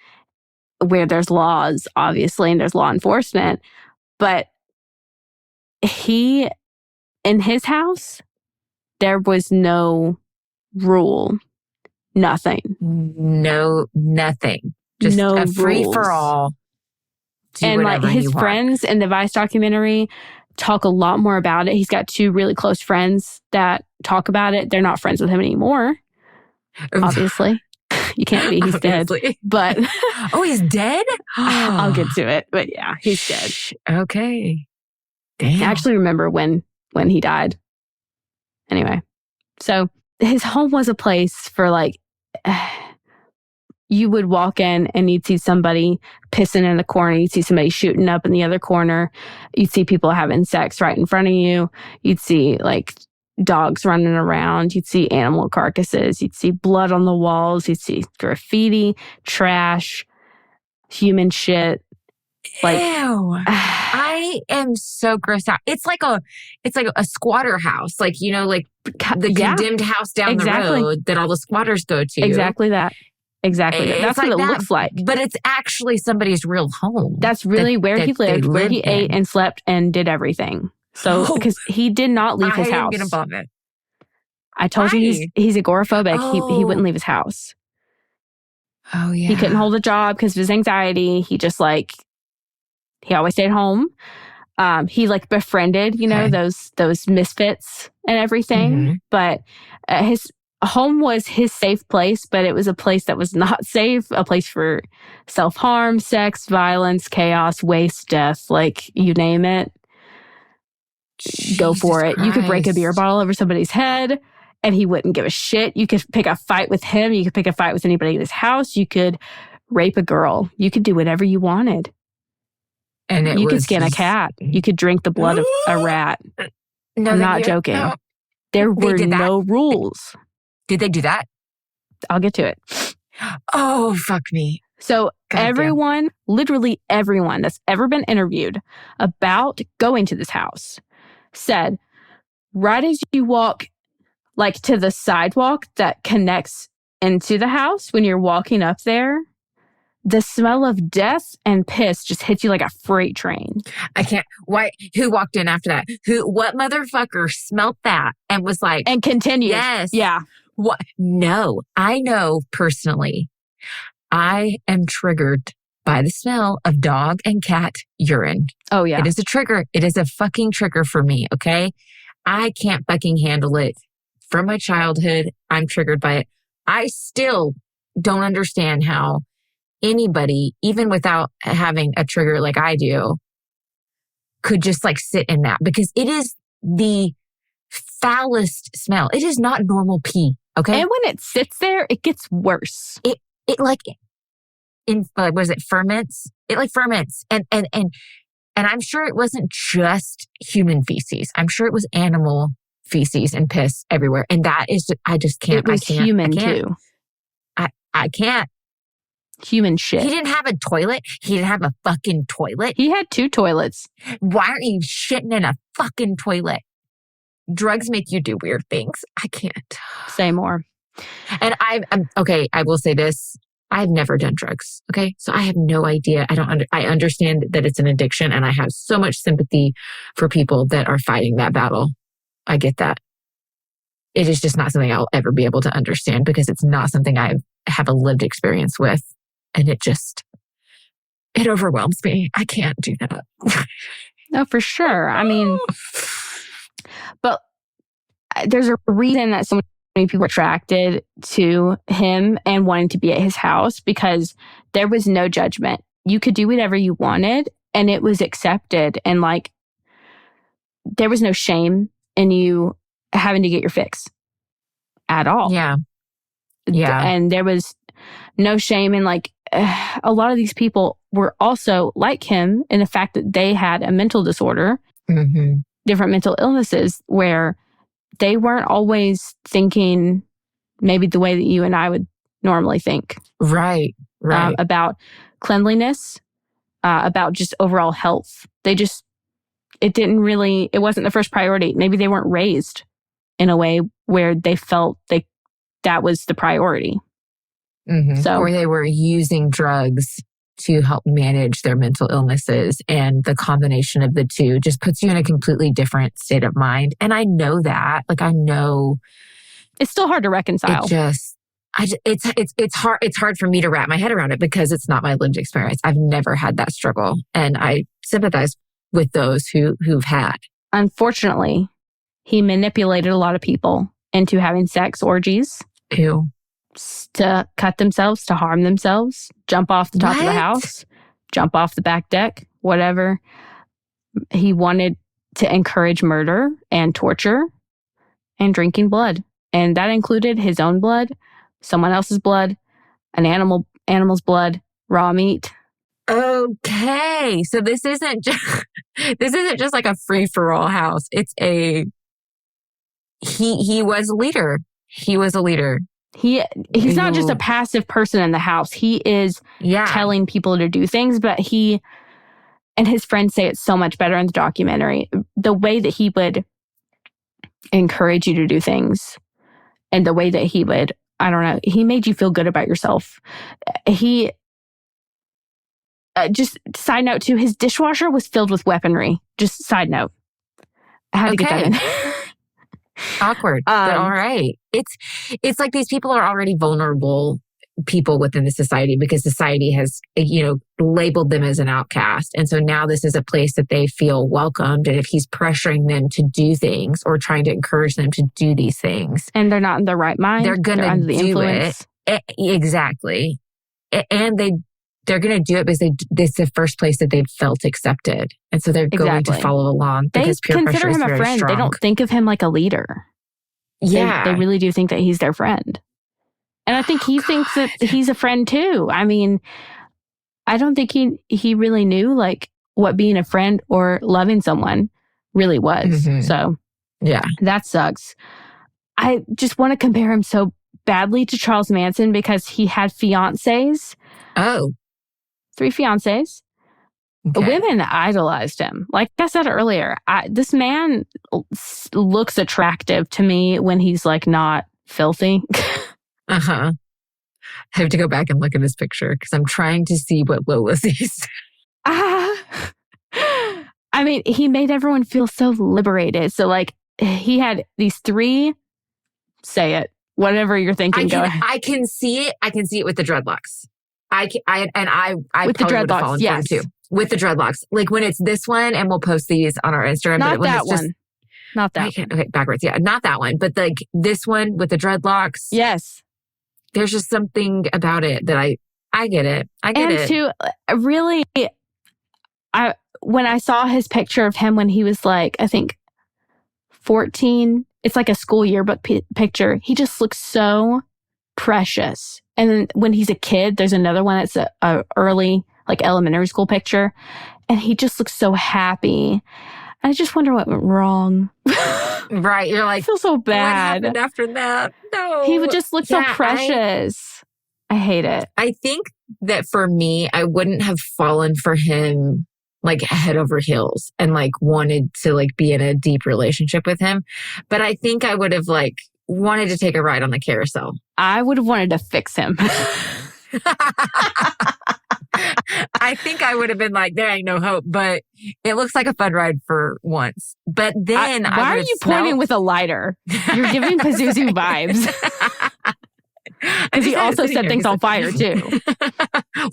where there's laws, obviously, and there's law enforcement. But in his house, there was no rule. Nothing. No, nothing. Just no a free rules. For all. And like his friends in the Vice documentary talk a lot more about it. He's got 2 really close friends that talk about it. They're not friends with him anymore, obviously. You can't be. He's dead. But oh, he's dead? I'll get to it. But yeah, he's dead. Okay. Damn. I actually remember when he died. Anyway, so his home was a place for like, you would walk in and you'd see somebody pissing in the corner. You'd see somebody shooting up in the other corner. You'd see people having sex right in front of you. You'd see like dogs running around. You'd see animal carcasses. You'd see blood on the walls. You'd see graffiti, trash, human shit. Like, ew. I am so grossed out. It's like a squatter house. Like, like the condemned house down the road that all the squatters go to. Exactly that. Exactly. That's what it looks like. But it's actually somebody's real home. That's really where he lived, where he ate and slept and did everything. So, because he did not leave his house. I'm going to vomit. I told you he's agoraphobic. Oh. He wouldn't leave his house. Oh, yeah. He couldn't hold a job because of his anxiety. He just he always stayed home. He befriended, those misfits and everything. Mm-hmm. But his home was his safe place, but it was a place that was not safe, a place for self-harm, sex, violence, chaos, waste, death, you name it. Jesus go for it. Christ. You could break a beer bottle over somebody's head and he wouldn't give a shit. You could pick a fight with him. You could pick a fight with anybody in his house. You could rape a girl. You could do whatever you wanted. And you could skin a cat. You could drink the blood of a rat. No, I'm not joking. No. There were no rules. Did they do that? I'll get to it. Oh, fuck me. So everyone, literally everyone that's ever been interviewed about going to this house said, right as you walk to the sidewalk that connects into the house, when you're walking up there, the smell of death and piss just hits you like a freight train. I can't. Why? Who walked in after that? What motherfucker smelt that and was like... And continued. Yes. Yeah. What? No. I know personally, I am triggered by the smell of dog and cat urine. Oh, yeah. It is a trigger. It is a fucking trigger for me, okay? I can't fucking handle it. From my childhood, I'm triggered by it. I still don't understand how anybody, even without having a trigger like I do, could just sit in that, because it is the foulest smell. It is not normal pee, okay? And when it sits there, it gets worse. It was it ferments? It like ferments. And I'm sure it wasn't just human feces. I'm sure it was animal feces and piss everywhere. And that is, I just can't. It was human too. I can't. Human shit. He didn't have a toilet. He didn't have a fucking toilet. He had 2 toilets. Why aren't you shitting in a fucking toilet? Drugs make you do weird things. I can't. Say more. And I'm okay. I will say this. I've never done drugs. Okay. So I have no idea. I understand that it's an addiction, and I have so much sympathy for people that are fighting that battle. I get that. It is just not something I'll ever be able to understand because it's not something I have a lived experience with. And it overwhelms me. I can't do that. No, for sure. I mean, but there's a reason that so many people are attracted to him and wanting to be at his house, because there was no judgment. You could do whatever you wanted and it was accepted. And like, there was no shame in you having to get your fix at all. Yeah. Yeah. And there was no shame in like, a lot of these people were also like him in the fact that they had a mental disorder, different mental illnesses, where they weren't always thinking maybe the way that you and I would normally think. Right. About cleanliness, about just overall health. It wasn't the first priority. Maybe they weren't raised in a way where they felt that was the priority. So, or they were using drugs to help manage their mental illnesses. And the combination of the two just puts you in a completely different state of mind. And I know that. Like, I know. It's still hard to reconcile. It's hard for me to wrap my head around it because it's not my lived experience. I've never had that struggle. And I sympathize with those who've had. Unfortunately, he manipulated a lot of people into having sex orgies. Ew. To cut themselves, to harm themselves, jump off the top of the house, jump off the back deck, whatever. He wanted to encourage murder and torture and drinking blood. And that included his own blood, someone else's blood, an animal's blood, raw meat. Okay. So this isn't just like a free-for-all house. It's he was a leader. He was a leader. He's not just a passive person in the house. He is telling people to do things, but he and his friends say it so much better in the documentary. The way that he would encourage you to do things and the way that he would, I don't know, he made you feel good about yourself. He, just side note too, his dishwasher was filled with weaponry. Just side note. I had to get that in. Awkward, but all right. It's like these people are already vulnerable people within the society because society has, labeled them as an outcast. And so now this is a place that they feel welcomed. And if he's pressuring them to do things or trying to encourage them to do these things. And they're not in their right mind. They're going to do it. Exactly. And they're going to do it because it's the first place that they've felt accepted. And so they're going to follow along. They consider him a friend. Strong. They don't think of him like a leader. Yeah. They really do think that he's their friend. And I think he thinks that he's a friend too. I mean, I don't think he really knew like what being a friend or loving someone really was. So yeah, that sucks. I just want to compare him so badly to Charles Manson because he had fiancés. Oh. 3 fiancés. Okay. Women idolized him. Like I said earlier, this man looks attractive to me when he's like not filthy. I have to go back and look at this picture because I'm trying to see what Lola sees. I mean, he made everyone feel so liberated. So like he had these 3, say it, whatever you're thinking. Go ahead. I can see it. I can see it with the dreadlocks. I with the dreadlocks, yes. Too. With the dreadlocks. Like when it's this one, and we'll post these on our Instagram. Not that one. Not that one. Okay, backwards. Yeah, not that one. But like this one with the dreadlocks. Yes. There's just something about it that I get it. I get it. And to really, when I saw his picture of him when he was like, I think 14, it's like a school yearbook picture. He just looks so precious. And then when he's a kid, there's another one that's a early, like elementary school picture. And he just looks so happy. I just wonder what went wrong. Right. You're like, I feel so bad. What happened after that? No. He would just look so precious. I hate it. I think that for me, I wouldn't have fallen for him like head over heels and like wanted to like be in a deep relationship with him. But I think I would have like wanted to take a ride on the carousel. I would have wanted to fix him. I think I would have been like, there ain't no hope, but it looks like a fun ride for once. But then why are you pointing with a lighter? You're giving Pazuzu vibes. Because he also set things on fire too.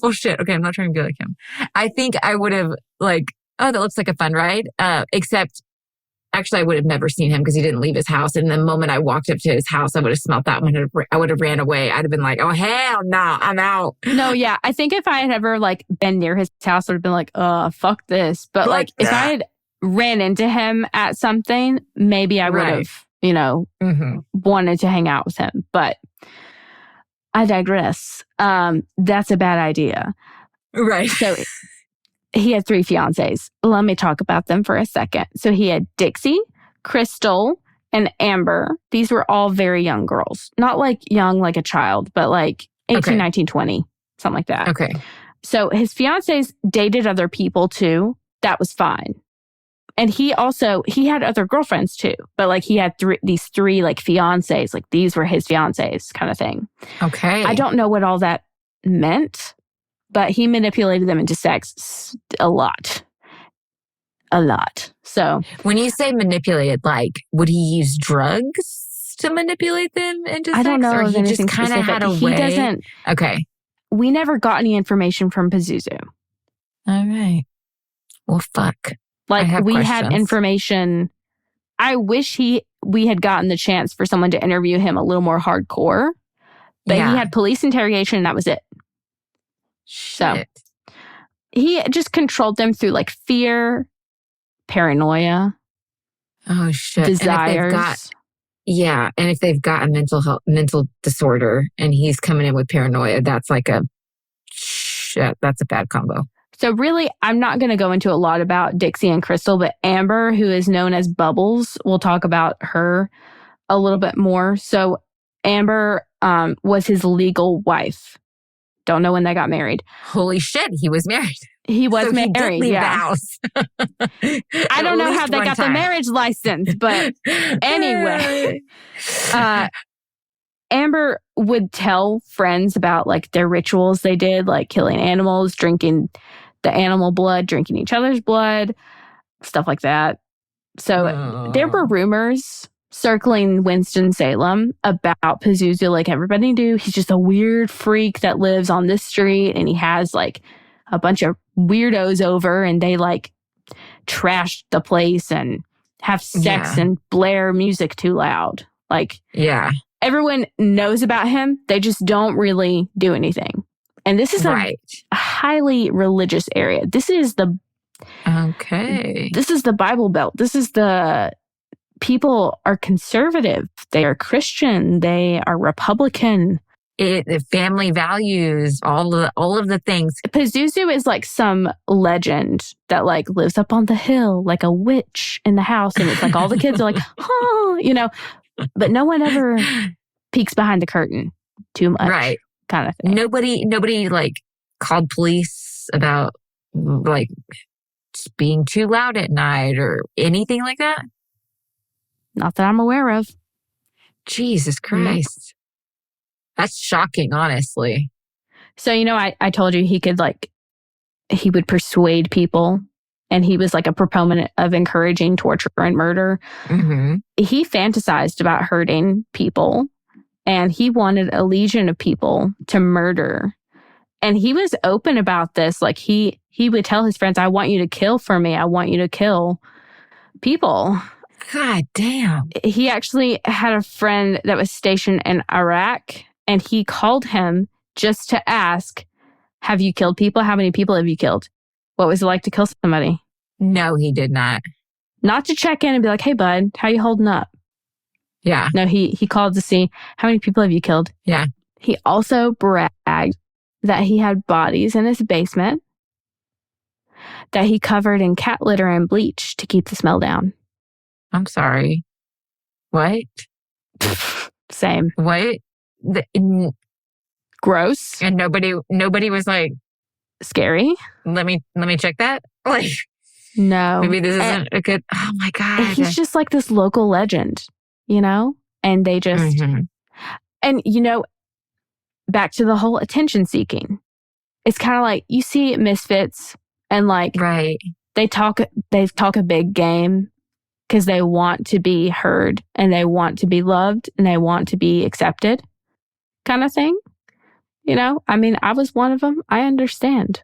Well, shit. Okay, I'm not trying to be like him. I think I would have like, oh, that looks like a fun ride. Except, actually, I would have never seen him because he didn't leave his house. And the moment I walked up to his house, I would have smelled that one. I would have ran away. I'd have been like, oh, hell no, I'm out. No, yeah. I think if I had ever like been near his house, I would have been like, fuck this. But like if I had ran into him at something, maybe I would have, wanted to hang out with him. But I digress. That's a bad idea. Right. So he had 3 fiancées. Let me talk about them for a second. So he had Dixie, Crystal, and Amber. These were all very young girls. Not like young like a child, but like 18, 19, 20, something like that. Okay. So his fiancées dated other people too. That was fine. And he had other girlfriends too. But like he had these 3 like fiancées. Like these were his fiancées kind of thing. Okay. I don't know what all that meant. But he manipulated them into sex a lot. So when you say manipulated, like, would he use drugs to manipulate them into sex? I don't know. Or he just kind of had a way? He doesn't. Okay. We never got any information from Pazuzu. All right. Well, fuck. Like, we had information. I wish we had gotten the chance for someone to interview him a little more hardcore. But he had police interrogation and that was it. Shit. So he just controlled them through like fear, paranoia. Oh shit. Desires. And if they've got a mental disorder and he's coming in with paranoia, that's like that's a bad combo. So really, I'm not going to go into a lot about Dixie and Crystal, but Amber, who is known as Bubbles, we'll talk about her a little bit more. So Amber was his legal wife. Don't know when they got married. Holy shit, he was married. He was married, he did leave the house. I don't know how they got the marriage license, but anyway. Amber would tell friends about like their rituals they did, like killing animals, drinking the animal blood, drinking each other's blood, stuff like that. So there were rumors circling Winston-Salem about Pazuzu, like everybody knew. He's just a weird freak that lives on this street and he has like a bunch of weirdos over and they like trash the place and have sex and blare music too loud. Like, everyone knows about him. They just don't really do anything. And this is a highly religious area. This is the Bible Belt. This is the people are conservative. They are Christian. They are Republican. Family values, all of the things. Pazuzu is like some legend that like lives up on the hill, like a witch in the house. And it's like all the kids are like, but no one ever peeks behind the curtain too much. Right. Kind of thing. Nobody like called police about like being too loud at night or anything like that. Not that I'm aware of. Jesus Christ. That's shocking, honestly. So, I told you he would persuade people and he was like a proponent of encouraging torture and murder. Mm-hmm. He fantasized about hurting people and he wanted a legion of people to murder. And he was open about this. Like he would tell his friends, I want you to kill for me. I want you to kill people. God damn. He actually had a friend that was stationed in Iraq and he called him just to ask, have you killed people? How many people have you killed? What was it like to kill somebody? No, he did not. Not to check in and be like, hey, bud, how you holding up? Yeah. No, he called to see, how many people have you killed? Yeah. He also bragged that he had bodies in his basement that he covered in cat litter and bleach to keep the smell down. I'm sorry. What? Same. What? Gross. And nobody was like, scary. Let me check that. Like, no. Maybe this isn't a good. Oh my God. He's just like this local legend, you know? And they just, and you know, back to the whole attention seeking. It's kind of like you see misfits and like, right. They talk a big game because they want to be heard and they want to be loved and they want to be accepted kind of thing. You know, I mean, I was one of them. I understand.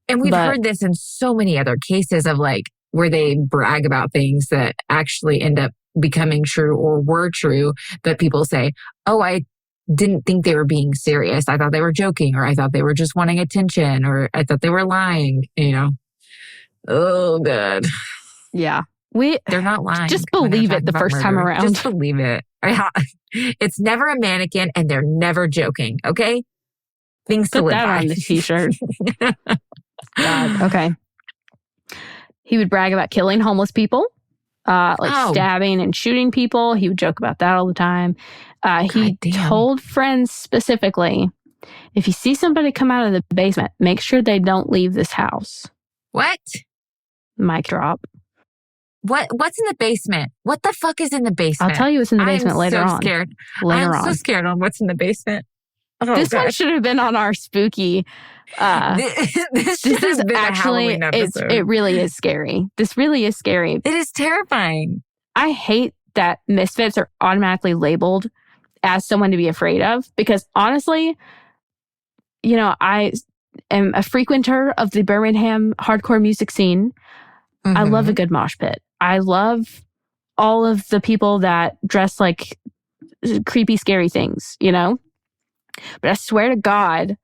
And we've heard this in so many other cases of like where they brag about things that actually end up becoming true or were true. But people say, oh, I didn't think they were being serious. I thought they were joking, or I thought they were just wanting attention, or I thought they were lying, you know. Oh, God. Yeah. They're not lying. Just believe it the first time around. Just believe it. It's never a mannequin and they're never joking, okay? Things to live by. Put that on the t-shirt. God, okay. He would brag about killing homeless people, stabbing and shooting people. He would joke about that all the time. He told friends specifically, if you see somebody come out of the basement, make sure they don't leave this house. What? Mic drop. What's in the basement? What the fuck is in the basement? I'll tell you what's in the basement later on. I'm so scared. I'm so scared on what's in the basement. Oh, this one should have been on our spooky. This is actually a Halloween episode. It really is scary. This really is scary. It is terrifying. I hate that misfits are automatically labeled as someone to be afraid of because honestly, you know, I am a frequenter of the Birmingham hardcore music scene. I love a good mosh pit. I love all of the people that dress like creepy, scary things, you know? But I swear to God,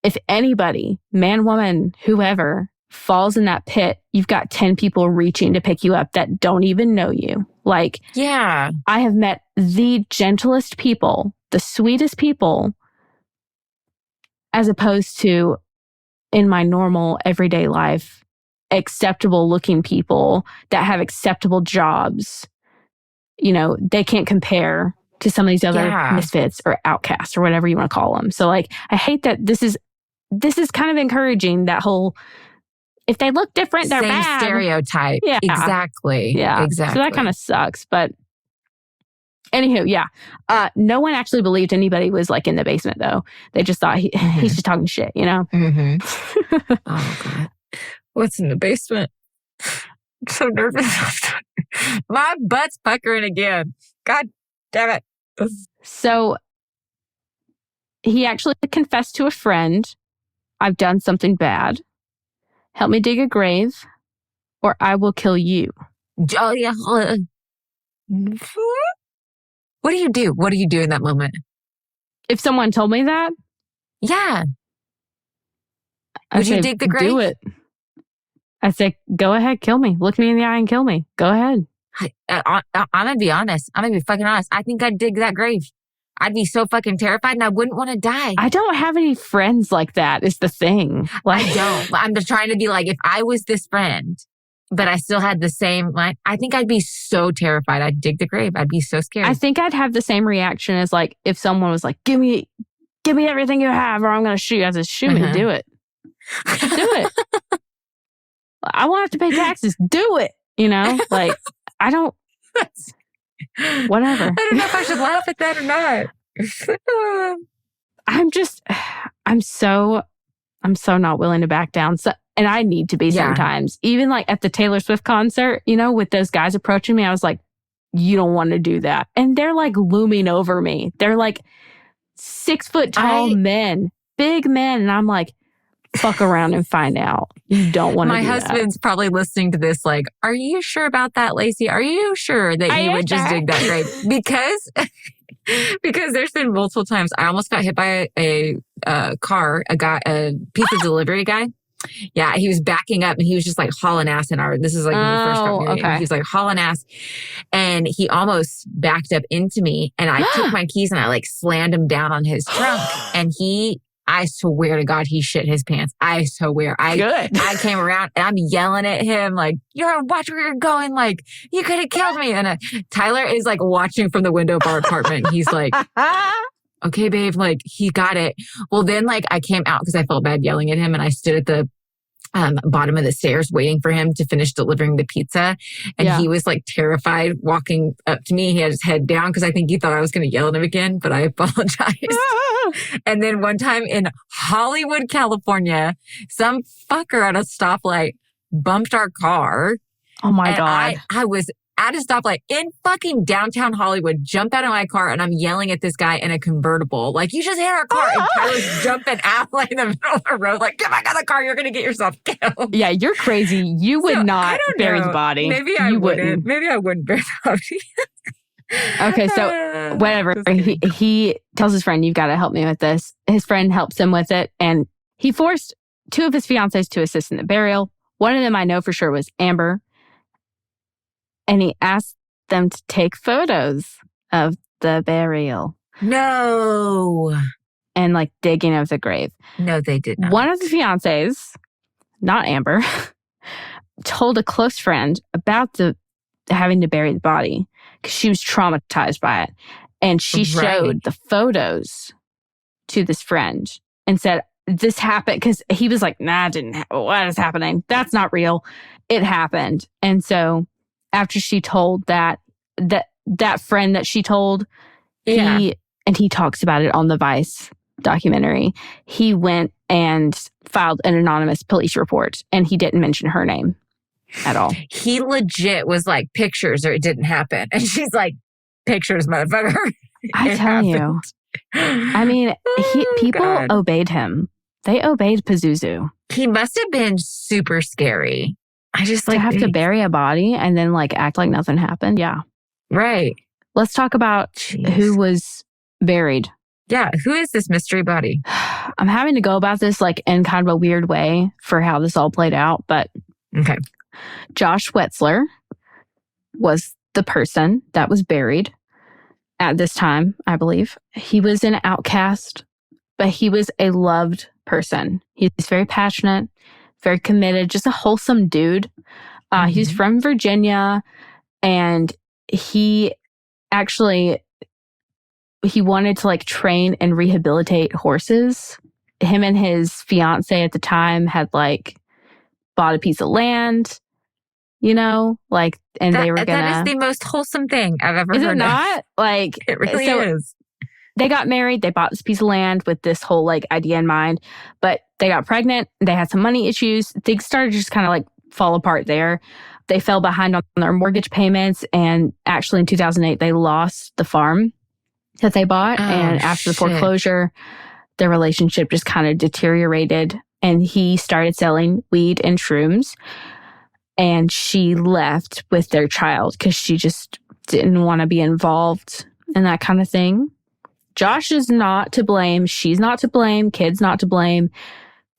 if anybody, man, woman, whoever, falls in that pit, you've got 10 people reaching to pick you up that don't even know you. Like, yeah, I have met the gentlest people, the sweetest people, as opposed to in my normal everyday life, acceptable looking people that have acceptable jobs. You know, they can't compare to some of these other misfits or outcasts or whatever you want to call them. So like, I hate that this is kind of encouraging that whole, if they look different, they're bad. Same stereotype. Yeah. Exactly. Yeah. Exactly. So that kind of sucks. But anywho, yeah. No one actually believed anybody was like in the basement though. They just thought he's just talking shit, you know? Mm-hmm. Oh God. What's in the basement? I'm so nervous. My butt's puckering again. God damn it. So he actually confessed to a friend, I've done something bad. Help me dig a grave or I will kill you. Oh, yeah. What do you do? What do you do in that moment? If someone told me that? Yeah. Would you dig the grave? Do it. I say, go ahead, kill me. Look me in the eye and kill me. Go ahead. I'm going to be honest. I'm going to be fucking honest. I think I'd dig that grave. I'd be so fucking terrified and I wouldn't want to die. I don't have any friends like that is the thing. Like, I don't. I'm just trying to be like, if I was this friend, but I still had the same, like, I think I'd be so terrified. I'd dig the grave. I'd be so scared. I think I'd have the same reaction as like, if someone was like, give me everything you have or I'm going to shoot you. I said, shoot me, do it. Do it. I won't have to pay taxes. Do it. You know, like, I don't, whatever. I don't know if I should laugh at that or not. I'm so not willing to back down. So, and I need to be sometimes. Even like at the Taylor Swift concert, you know, with those guys approaching me, I was like, you don't want to do that. And they're like looming over me. They're like 6 foot tall men, big men. And I'm like, fuck around and find out. You don't want to do that. My husband's probably listening to this like, are you sure about that, Laci? Are you sure that you would just dig that grave? Because there's been multiple times I almost got hit by a car, a pizza delivery guy. Yeah, he was backing up and he was just like hauling ass in our, this is like when we first got married. Okay. He was like hauling ass and he almost backed up into me and I took my keys and I like slammed him down on his trunk and I swear to God, he shit his pants. I swear. I came around and I'm yelling at him like, you're watch where you're going. Like, you could have killed me. And Tyler is like watching from the window of our apartment. He's like, okay, babe, like he got it. Well, then like I came out because I felt bad yelling at him and I stood at the bottom of the stairs waiting for him to finish delivering the pizza. And he was like terrified walking up to me. He had his head down because I think he thought I was going to yell at him again, but I apologized. And then one time in Hollywood, California, some fucker at a stoplight bumped our car. Oh my God. I was at a stoplight in fucking downtown Hollywood, jump out of my car and I'm yelling at this guy in a convertible. Like, you just hit our car. And Tyler's jumping out like in the middle of the road. Like, get back out of the car. You're going to get yourself killed. Yeah, you're crazy. You would not bury the body. Maybe I wouldn't. Maybe I wouldn't bury the body. Okay, so whatever. He tells his friend, you've got to help me with this. His friend helps him with it. And he forced 2 of his fiancées to assist in the burial. One of them I know for sure was Amber. And he asked them to take photos of the burial. No. And like digging of the grave. No, they did not. One of the fiancés, not Amber, told a close friend about having to bury the body because she was traumatized by it. And she showed the photos to this friend and said, this happened, because he was like, nah, it didn't happen. What is happening? That's not real. It happened. And so after she told that friend that she told, he talks about it on the Vice documentary. He went and filed an anonymous police report and he didn't mention her name at all. He legit was like, pictures or it didn't happen. And she's like, pictures, motherfucker. I tell you. I mean, people obeyed him. They obeyed Pazuzu. He must have been super scary. I just like to have to bury a body and then like act like nothing happened. Yeah. Right. Let's talk about who was buried. Yeah. Who is this mystery body? I'm having to go about this like in kind of a weird way for how this all played out, but okay. Josh Wetzler was the person that was buried at this time, I believe. He was an outcast, but he was a loved person. He's very passionate, very committed, just a wholesome dude. He's from Virginia, and he wanted to like train and rehabilitate horses. Him and his fiance at the time had like bought a piece of land, you know, like, and they were gonna. That is the most wholesome thing I've ever heard. Is it not? Like, it really is. They got married. They bought this piece of land with this whole like idea in mind, but they got pregnant. They had some money issues. Things started to just kind of like fall apart there. They fell behind on their mortgage payments. And actually in 2008, they lost the farm that they bought. And after the foreclosure, their relationship just kind of deteriorated. And he started selling weed and shrooms. And she left with their child because she just didn't want to be involved in that kind of thing. Josh is not to blame. She's not to blame. Kid's not to blame.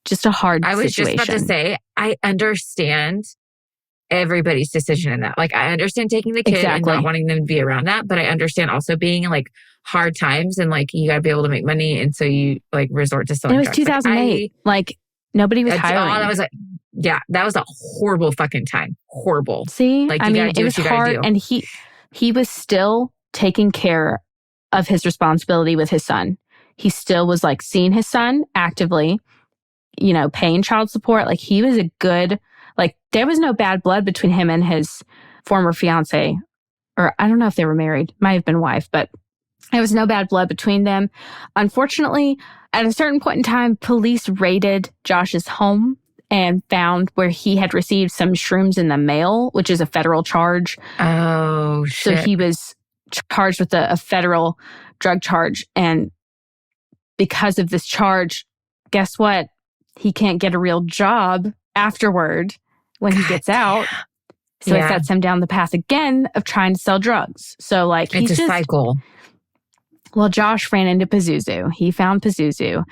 Just a hard situation. I was just about to say, I understand everybody's decision in that. Like, I understand taking the kid and not wanting them to be around that, but I understand also being in like hard times and like you got to be able to make money, and so you like resort to selling. It was 2008. Like nobody was hiring. That was like, that was a horrible fucking time. Horrible. See, like, I mean, it was hard, and he was still taking care of his responsibility with his son. He still was like seeing his son actively, you know, paying child support. Like he was a good, like there was no bad blood between him and his former fiance, or I don't know if they were married, might have been wife, but there was no bad blood between them. Unfortunately, at a certain point in time, police raided Josh's home and found where he had received some shrooms in the mail, which is a federal charge. Oh, shit. So he was charged with a federal drug charge. And because of this charge, guess what? He can't get a real job afterward when he gets out. So it sets him down the path again of trying to sell drugs. So like it's a cycle. Well, Josh ran into Pazuzu. He found Pazuzu.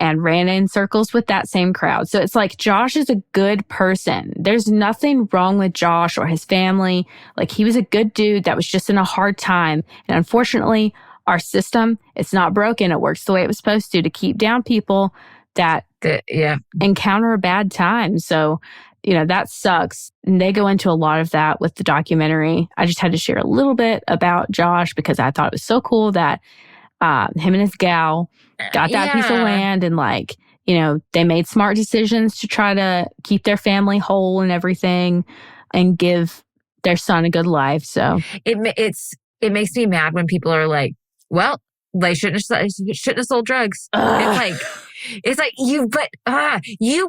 and ran in circles with that same crowd. So it's like Josh is a good person. There's nothing wrong with Josh or his family. Like, he was a good dude that was just in a hard time. And unfortunately, our system, it's not broken. It works the way it was supposed to keep down people that encounter a bad time. So, that sucks. And they go into a lot of that with the documentary. I just had to share a little bit about Josh because I thought it was so cool that him and his gal got that piece of land and they made smart decisions to try to keep their family whole and everything and give their son a good life. So it makes me mad when people are like, well, they shouldn't have sold drugs. It's like you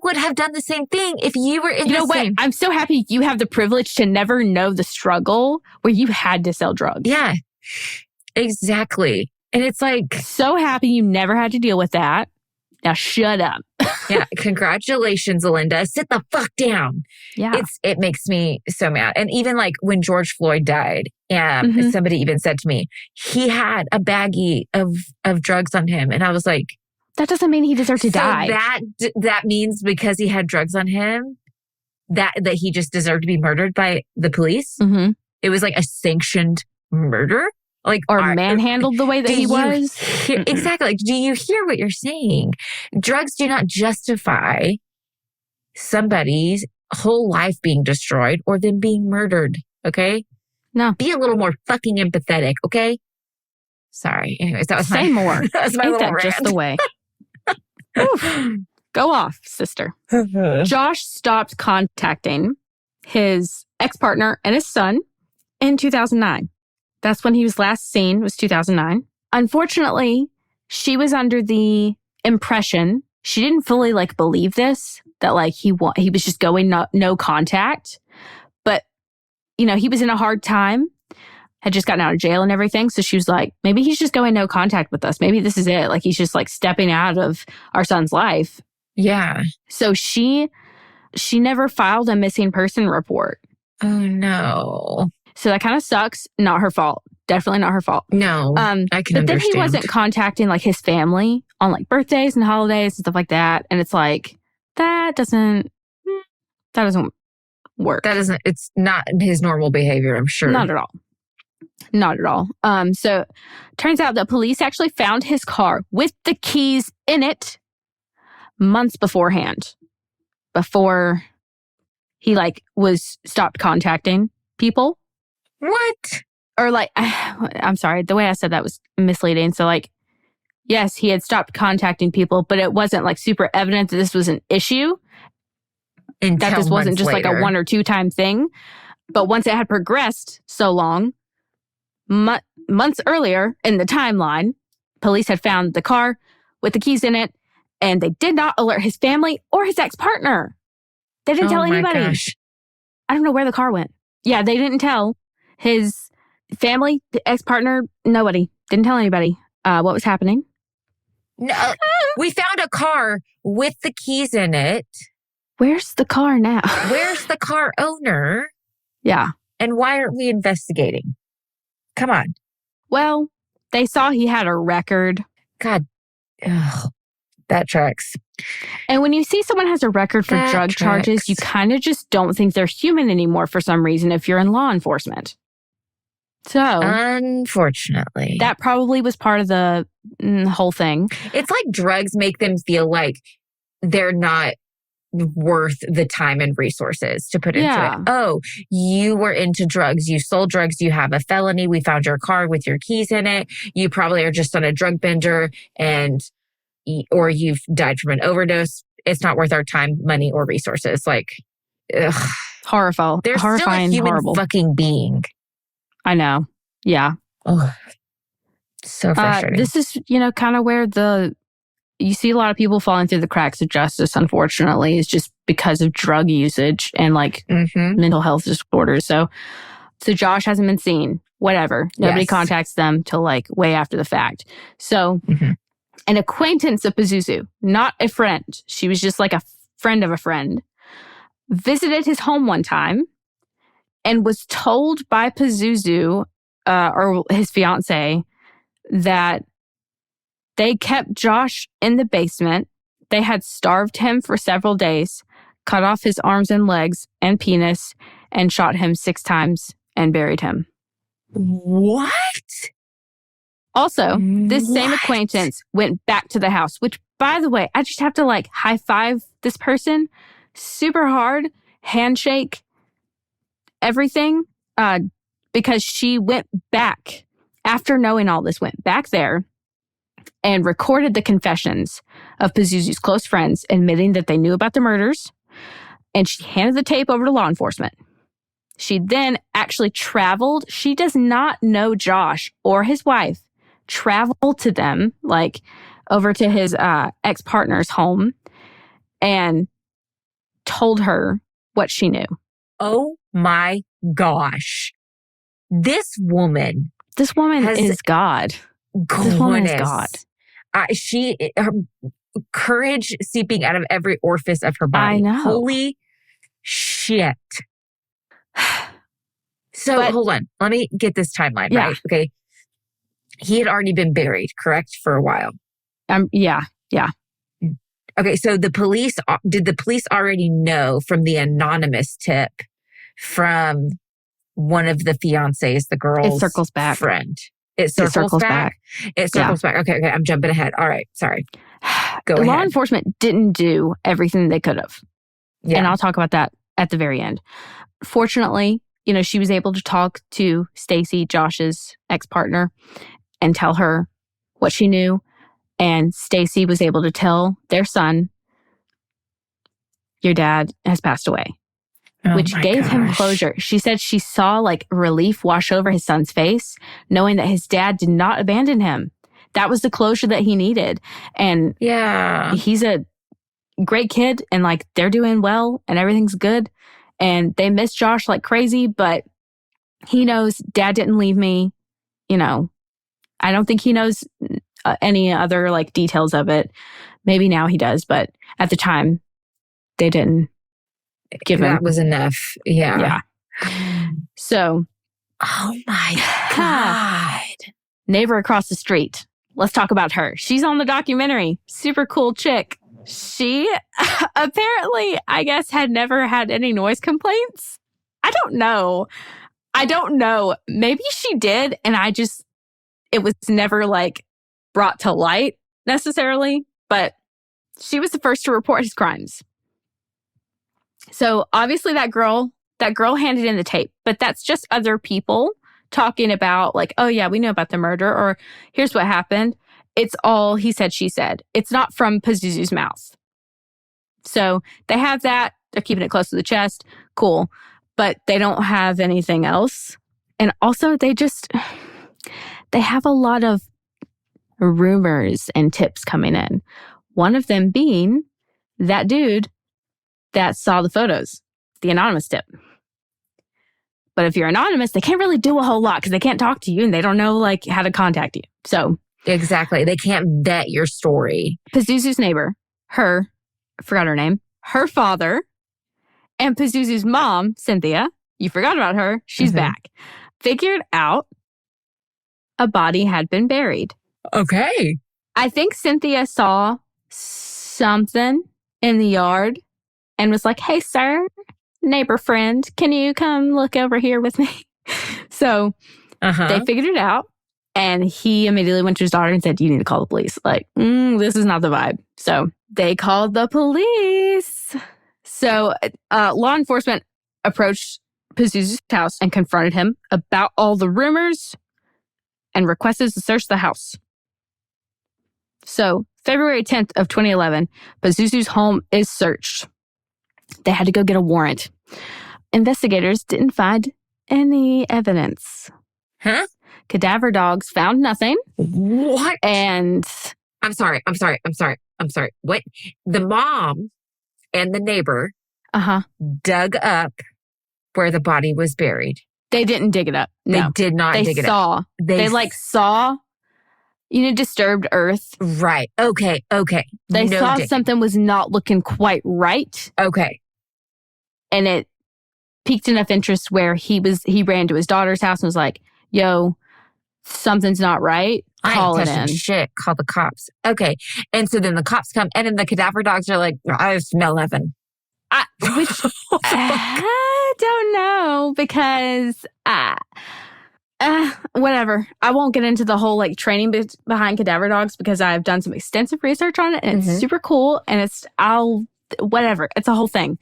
would have done the same thing if you were in the same. I'm so happy you have the privilege to never know the struggle where you had to sell drugs. Yeah, exactly. And it's like, so happy you never had to deal with that. Now shut up. Yeah, congratulations, Alinda. Sit the fuck down. Yeah. It makes me so mad. And even like when George Floyd died, somebody even said to me, he had a baggie of drugs on him. And I was like, that doesn't mean he deserved to die. That means because he had drugs on him, that he just deserved to be murdered by the police. Mm-hmm. It was like a sanctioned murder. Or manhandled the way that he was. Exactly. Like, do you hear what you're saying? Drugs do not justify somebody's whole life being destroyed or them being murdered. Okay? No. Be a little more fucking empathetic. Okay? Sorry. Anyways, that was Say more. That was my Ain't little that rant. just the way? Go off, sister. Josh stopped contacting his ex-partner and his son in 2009. That's when he was last seen, was 2009. Unfortunately, she was under the impression, she didn't fully believe this, that he was just going no contact. But, he was in a hard time, had just gotten out of jail and everything. So she was like, maybe he's just going no contact with us. Maybe this is it. He's just stepping out of our son's life. Yeah. So she never filed a missing person report. Oh, no. So that kind of sucks. Not her fault. Definitely not her fault. No, I can understand. But then he wasn't contacting his family on birthdays and holidays and stuff like that. And it's that doesn't work. It's not his normal behavior, I'm sure. Not at all. Not at all. So turns out that police actually found his car with the keys in it months beforehand. Before he was stopped contacting people. What? Or I'm sorry, the way I said that was misleading. So yes, he had stopped contacting people, but it wasn't super evident that this was an issue. Until that this wasn't just later. a 1 or 2 time thing. But once it had progressed so long, months earlier in the timeline, police had found the car with the keys in it, and they did not alert his family or his ex-partner. They didn't tell anybody. Gosh. I don't know where the car went. Yeah, they didn't tell his family, the ex-partner, nobody. Didn't tell anybody what was happening. No, we found a car with the keys in it. Where's the car now? Where's the car owner? Yeah. And why aren't we investigating? Come on. Well, they saw he had a record. God, that tracks. And when you see someone has a record for drug charges, you kind of just don't think they're human anymore for some reason if you're in law enforcement. So, unfortunately, that probably was part of the whole thing. It's like drugs make them feel like they're not worth the time and resources to put into it. Oh, you were into drugs. You sold drugs. You have a felony. We found your car with your keys in it. You probably are just on a drug bender or you've died from an overdose. It's not worth our time, money, or resources. Ugh. Horrible. They're horrifying, still a human horrible fucking being. I know. Yeah. Oh, so frustrating. This is, kind of where you see a lot of people falling through the cracks of justice, unfortunately, is just because of drug usage and mental health disorders. So Josh hasn't been seen. Whatever. Nobody contacts them till way after the fact. So an acquaintance of Pazuzu, not a friend, she was just a friend of a friend, visited his home one time and was told by Pazuzu or his fiance that they kept Josh in the basement They had starved him for several days, cut off his arms and legs and penis, and shot him 6 times and buried him. What? Also, this same acquaintance went back to the house, which, by the way, I just have to like high five this person super hard, handshake, everything, because she went back after knowing all this, went back there and recorded the confessions of Pazuzu's close friends, admitting that they knew about the murders, and she handed the tape over to law enforcement. She then actually traveled. She does not know Josh or his wife. Traveled to them, like over to his ex-partner's home, and told her what she knew. Oh my gosh. This woman is God. This woman is God. Her courage seeping out of every orifice of her body. I know. Holy shit. So hold on. Let me get this timeline right. Okay. He had already been buried, correct? For a while. Yeah. Okay. So did the police already know from the anonymous tip from one of the fiancés, the girl's It circles back. friend? It circles back. It circles back. Okay. I'm jumping ahead. All right. Sorry. Go ahead. Law enforcement didn't do everything they could have. Yeah. And I'll talk about that at the very end. Fortunately, she was able to talk to Stacy, Josh's ex-partner, and tell her what she knew. And Stacy was able to tell their son, your dad has passed away, which gave him closure. She said she saw like relief wash over his son's face, knowing that his dad did not abandon him. That was the closure that he needed. And he's a great kid, and like they're doing well and everything's good. And they miss Josh like crazy, but he knows dad didn't leave me. I don't think he knows any other like details of it. Maybe now he does, but at the time they didn't give him. That was enough. Yeah. So. Oh my God. Neighbor across the street. Let's talk about her. She's on the documentary. Super cool chick. She apparently, I guess, had never had any noise complaints. I don't know. Maybe she did, and it was never like brought to light necessarily, but she was the first to report his crimes. So obviously that girl handed in the tape, but that's just other people talking about like, oh yeah, we know about the murder, or here's what happened. It's all he said, she said. It's not from Pazuzu's mouth. So they have that. They're keeping it close to the chest. Cool. But they don't have anything else. And also they have a lot of rumors and tips coming in. One of them being that dude that saw the photos, the anonymous tip. But if you're anonymous, they can't really do a whole lot because they can't talk to you and they don't know like how to contact you. So exactly. They can't vet your story. Pazuzu's neighbor, I forgot her name, her father, and Pazuzu's mom, Cynthia, you forgot about her, she's back, figured out a body had been buried. Okay. I think Cynthia saw something in the yard and was like, hey, sir, neighbor friend, can you come look over here with me? So they figured it out. And he immediately went to his daughter and said, you need to call the police. Like, this is not the vibe. So they called the police. So law enforcement approached Pazuzu's house and confronted him about all the rumors and requested to search the house. So February 10th of 2011, Pazuzu's home is searched. They had to go get a warrant. Investigators didn't find any evidence. Huh? Cadaver dogs found nothing. What? And I'm sorry. What? The mom and the neighbor dug up where the body was buried. They didn't dig it up. No. They did not dig it up. They saw, disturbed earth. Right. Okay. They saw something was not looking quite right. Okay. And it piqued enough interest where he ran to his daughter's house and was like, yo, something's not right. Call it in. Shit, call the cops. Okay. And so then the cops come, and then the cadaver dogs are like, I smell nothing. Which I don't know, because whatever. I won't get into the whole like training behind cadaver dogs, because I've done some extensive research on it, and it's super cool, and whatever. It's a whole thing.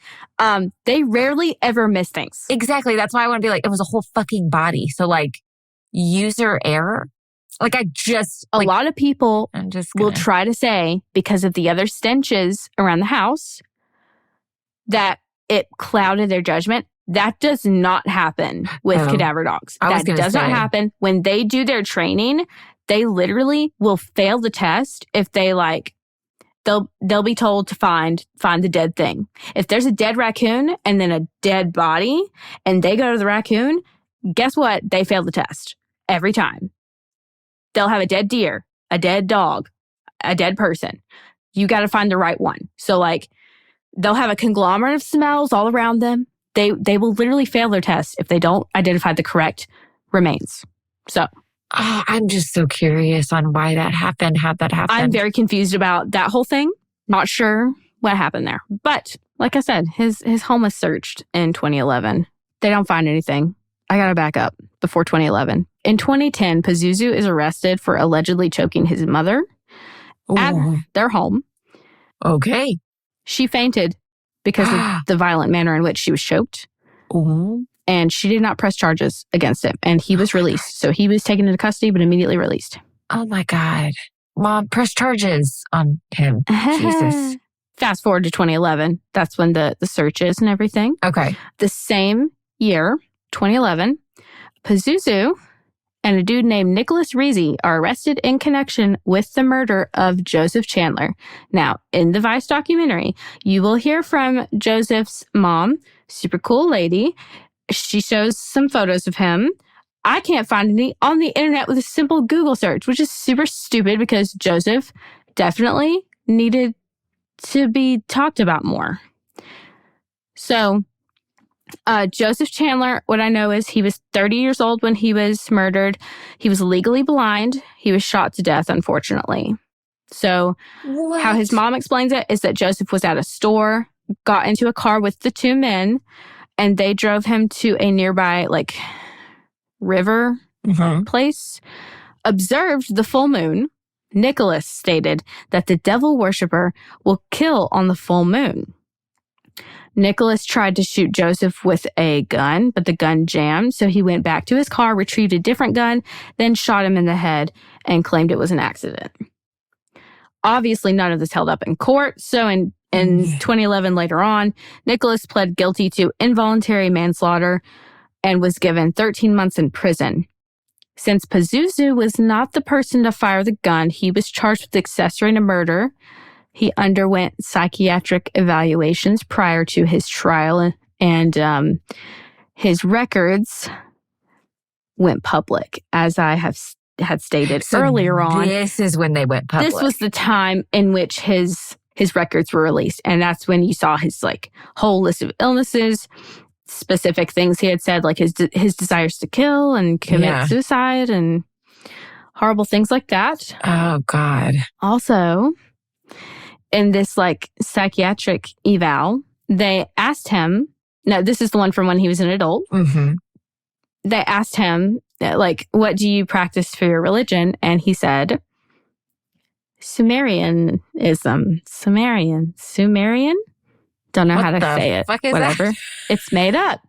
They rarely ever miss things. Exactly. That's why I want to be like, it was a whole fucking body. So like, user error. Like a lot of people will try to say, because of the other stenches around the house, that it clouded their judgment. That does not happen with cadaver dogs. That does not happen. When they do their training, they literally will fail the test if they like, they'll be told to find the dead thing. If there's a dead raccoon and then a dead body and they go to the raccoon, guess what? They fail the test every time. They'll have a dead deer, a dead dog, a dead person. You got to find the right one. So like, they'll have a conglomerate of smells all around them. They will literally fail their test if they don't identify the correct remains. So I'm just so curious on why that happened, how that happened. I'm very confused about that whole thing. Not sure what happened there. But like I said, his home was searched in 2011. They don't find anything. I got to back up before 2011. In 2010, Pazuzu is arrested for allegedly choking his mother at their home. Okay. She fainted because of the violent manner in which she was choked. And she did not press charges against him. And he was released. So he was taken into custody, but immediately released. Oh my God. Mom, press charges on him. Jesus. Fast forward to 2011. That's when the search is and everything. Okay. The same year, 2011, Pazuzu and a dude named Nicholas Reezy are arrested in connection with the murder of Joseph Chandler. Now, in the Vice documentary, you will hear from Joseph's mom, super cool lady. She shows some photos of him. I can't find any on the internet with a simple Google search, which is super stupid because Joseph definitely needed to be talked about more. So, Joseph Chandler, what I know is he was 30 years old when he was murdered. He was legally blind. He was shot to death, unfortunately. So how his mom explains it is that Joseph was at a store, got into a car with the two men, and they drove him to a nearby like river place, observed the full moon. Nicholas stated that the devil worshiper will kill on the full moon. Nicholas tried to shoot Joseph with a gun, but the gun jammed, so he went back to his car, retrieved a different gun, then shot him in the head and claimed it was an accident. Obviously, none of this held up in court, so in 2011, later on, Nicholas pled guilty to involuntary manslaughter and was given 13 months in prison. Since Pazuzu was not the person to fire the gun, he was charged with accessory to murder. He underwent psychiatric evaluations prior to his trial, and his records went public, as I had stated earlier on. This is when they went public. This was the time in which his records were released, and that's when you saw his like whole list of illnesses, specific things he had said, like his desires to kill and commit suicide, and horrible things like that. Oh God! Also, in this like psychiatric eval, they asked him, no, this is the one from when he was an adult. They asked him, like, what do you practice for your religion? And he said, Sumerianism. Sumerian? Don't know how to say it. Whatever. That? It's made up.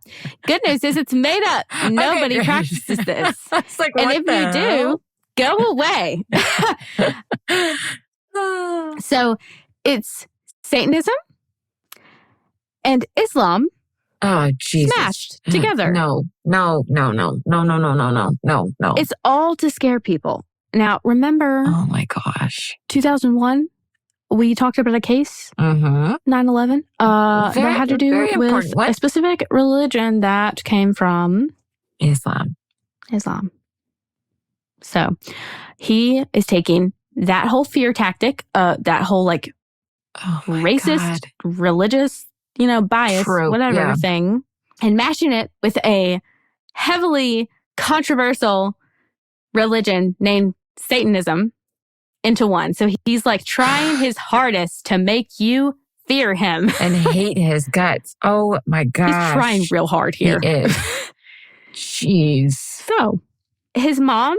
Good news is it's made up. Nobody practices this. Like, and if you do, go away. So it's Satanism and Islam smashed together. No. It's all to scare people. Now, remember... Oh my gosh. 2001, we talked about a case, 9/11, that had to do with a specific religion that came from... Islam. So, he is taking that whole fear tactic, that whole like racist, religious, bias, thing, and mashing it with a heavily controversial religion named Satanism into one. So he's like trying his hardest to make you fear him. And hate his guts. Oh my gosh. He's trying real hard here. He is. Jeez. So his mom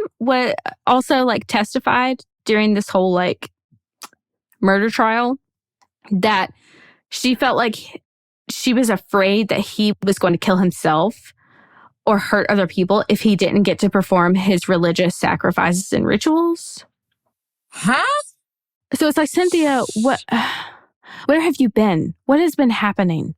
also like testified during this whole like murder trial that she felt like she was afraid that he was going to kill himself or hurt other people if he didn't get to perform his religious sacrifices and rituals. Huh? So it's like, Cynthia, where have you been? What has been happening?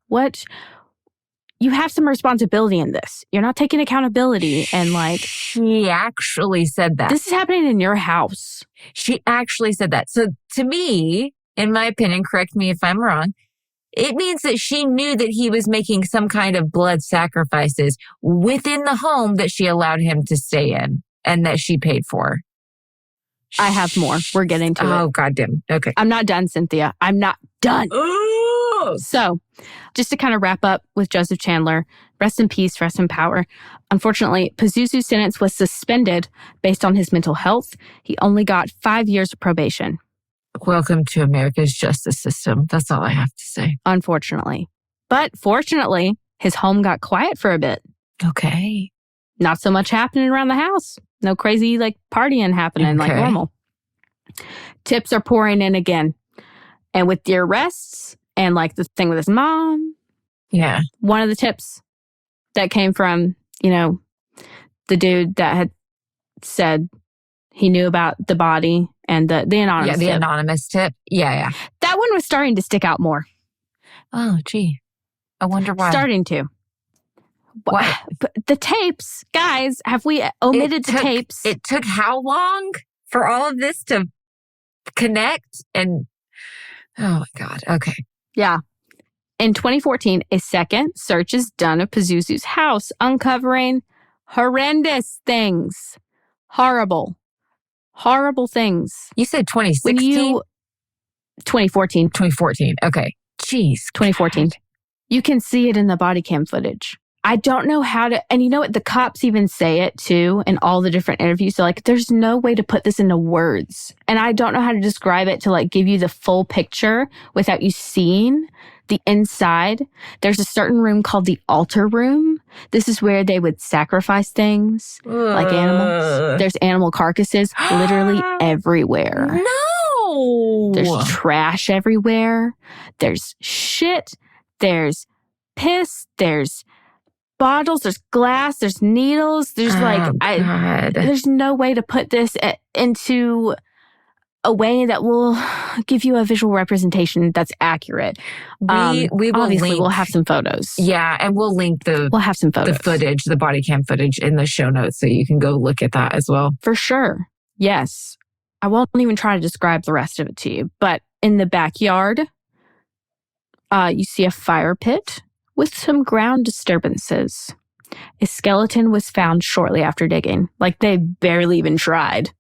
You have some responsibility in this. You're not taking accountability and like... She actually said that. This is happening in your house. She actually said that. So to me, in my opinion, correct me if I'm wrong, it means that she knew that he was making some kind of blood sacrifices within the home that she allowed him to stay in and that she paid for. I have more. We're getting to it. Oh, goddamn. Okay. I'm not done, Cynthia. I'm not done. Ooh. So, just to kind of wrap up with Joseph Chandler, rest in peace, rest in power. Unfortunately, Pazuzu's sentence was suspended based on his mental health. He only got 5 years of probation. Welcome to America's justice system. That's all I have to say. Unfortunately. But fortunately, his home got quiet for a bit. Okay. Not so much happening around the house. No crazy like partying happening like normal. Tips are pouring in again. And with the arrests and like the thing with his mom. Yeah. One of the tips that came from, the dude that had said he knew about the body and the anonymous tip. Yeah, the anonymous tip. Yeah. That one was starting to stick out more. Oh, gee. I wonder why. Starting to. What? But the tapes, guys, have we omitted the tapes? It took how long for all of this to connect? And oh my God. Okay. Yeah. In 2014, a second search is done of Pazuzu's house, uncovering horrendous things. Horrible things. You said 2016? 2014. 2014. Okay. Jeez. 2014. God. You can see it in the body cam footage. I don't know how to, and you know what? The cops even say it too in all the different interviews. They're like, there's no way to put this into words. And I don't know how to describe it to like give you the full picture without you seeing the inside. There's a certain room called the altar room. This is where they would sacrifice things like animals. There's animal carcasses literally everywhere. No! There's trash everywhere. There's shit. There's piss. There's bottles, there's glass, there's needles, there's there's no way to put this into a way that will give you a visual representation that's accurate. We will obviously link, we'll have some photos. Yeah, and we'll link we'll have some photos. The footage, the body cam footage in the show notes so you can go look at that as well. For sure. Yes. I won't even try to describe the rest of it to you, but in the backyard, you see a fire pit with some ground disturbances. A skeleton was found shortly after digging. Like they barely even tried.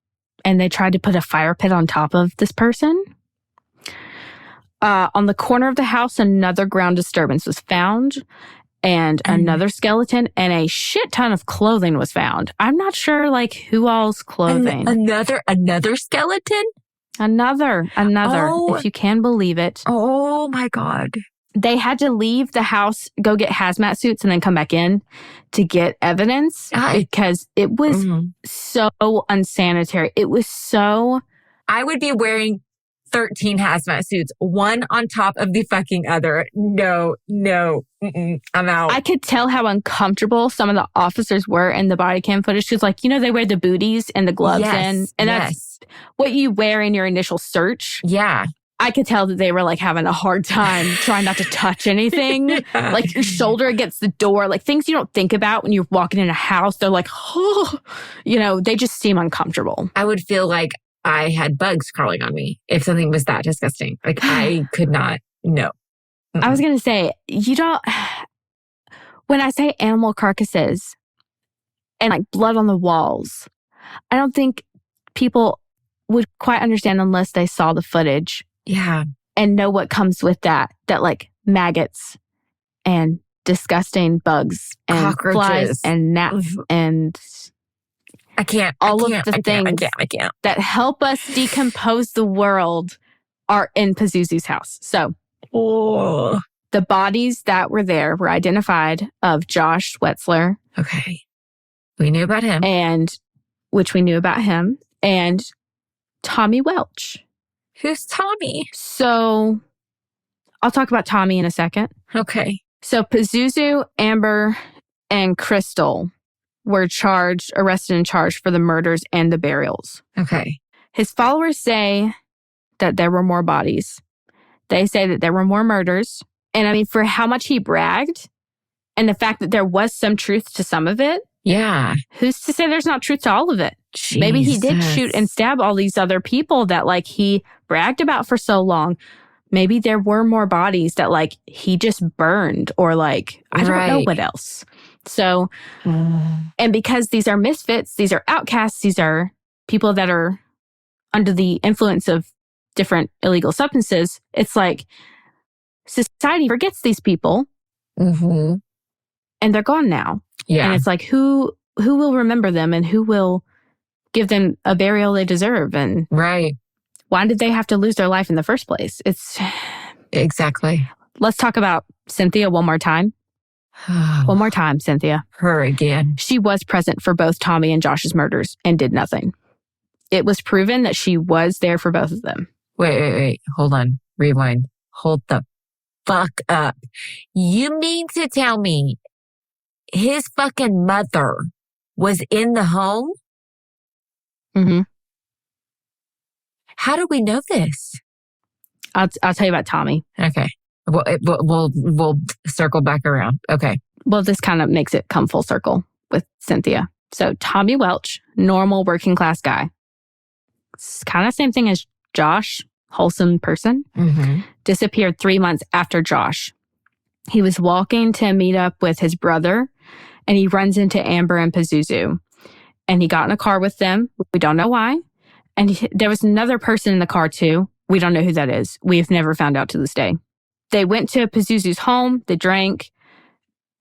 And they tried to put a fire pit on top of this person. On the corner of the house, another ground disturbance was found. And another skeleton and a shit ton of clothing was found. I'm not sure like who all's clothing. Another skeleton? Another, if you can believe it. Oh my God. They had to leave the house, go get hazmat suits, and then come back in to get evidence because it was so unsanitary. It was so... I would be wearing 13 hazmat suits, one on top of the fucking other. No, I'm out. I could tell how uncomfortable some of the officers were in the body cam footage. Because, like, they wear the booties and the gloves in. And that's what you wear in your initial search. Yeah. I could tell that they were like having a hard time trying not to touch anything. Yeah. Like your shoulder against the door, like things you don't think about when you're walking in a house. They're like, they just seem uncomfortable. I would feel like I had bugs crawling on me if something was that disgusting. Like I could not, no. I was going to say, when I say animal carcasses and like blood on the walls, I don't think people would quite understand unless they saw the footage. Yeah. And know what comes with that like maggots and disgusting bugs and cockroaches flies and gnats and I can't. All of the things that help us decompose the world are in Pazuzu's house. So the bodies that were there were identified of Josh Wetzler. Okay. We knew about him. And Tommy Welch. Who's Tommy? So I'll talk about Tommy in a second. Okay. So Pazuzu, Amber, and Crystal were arrested and charged for the murders and the burials. Okay. His followers say that there were more bodies. They say that there were more murders. And I mean, for how much he bragged and the fact that there was some truth to some of it. Yeah. Who's to say there's not truth to all of it? Jesus. Maybe he did shoot and stab all these other people that like he bragged about for so long. Maybe there were more bodies that like he just burned or like, I don't know what else. So, and because these are misfits, these are outcasts, these are people that are under the influence of different illegal substances, it's like society forgets these people and they're gone now. Yeah. And it's like, who will remember them and who will give them a burial they deserve? And why did they have to lose their life in the first place? It's exactly. Let's talk about Cynthia one more time. One more time, Cynthia. Her again. She was present for both Tommy and Josh's murders and did nothing. It was proven that she was there for both of them. Wait. Hold on. Rewind. Hold the fuck up. You mean to tell me his fucking mother was in the home? Mm-hmm. How do we know this? I'll tell you about Tommy. Okay. We'll circle back around. Okay. Well, this kind of makes it come full circle with Cynthia. So Tommy Welch, normal working class guy. It's kind of same thing as Josh, wholesome person. Disappeared 3 months after Josh. He was walking to meet up with his brother and he runs into Amber and Pazuzu. And he got in a car with them. We don't know why. And there was another person in the car too. We don't know who that is. We've never found out to this day. They went to Pazuzu's home. They drank.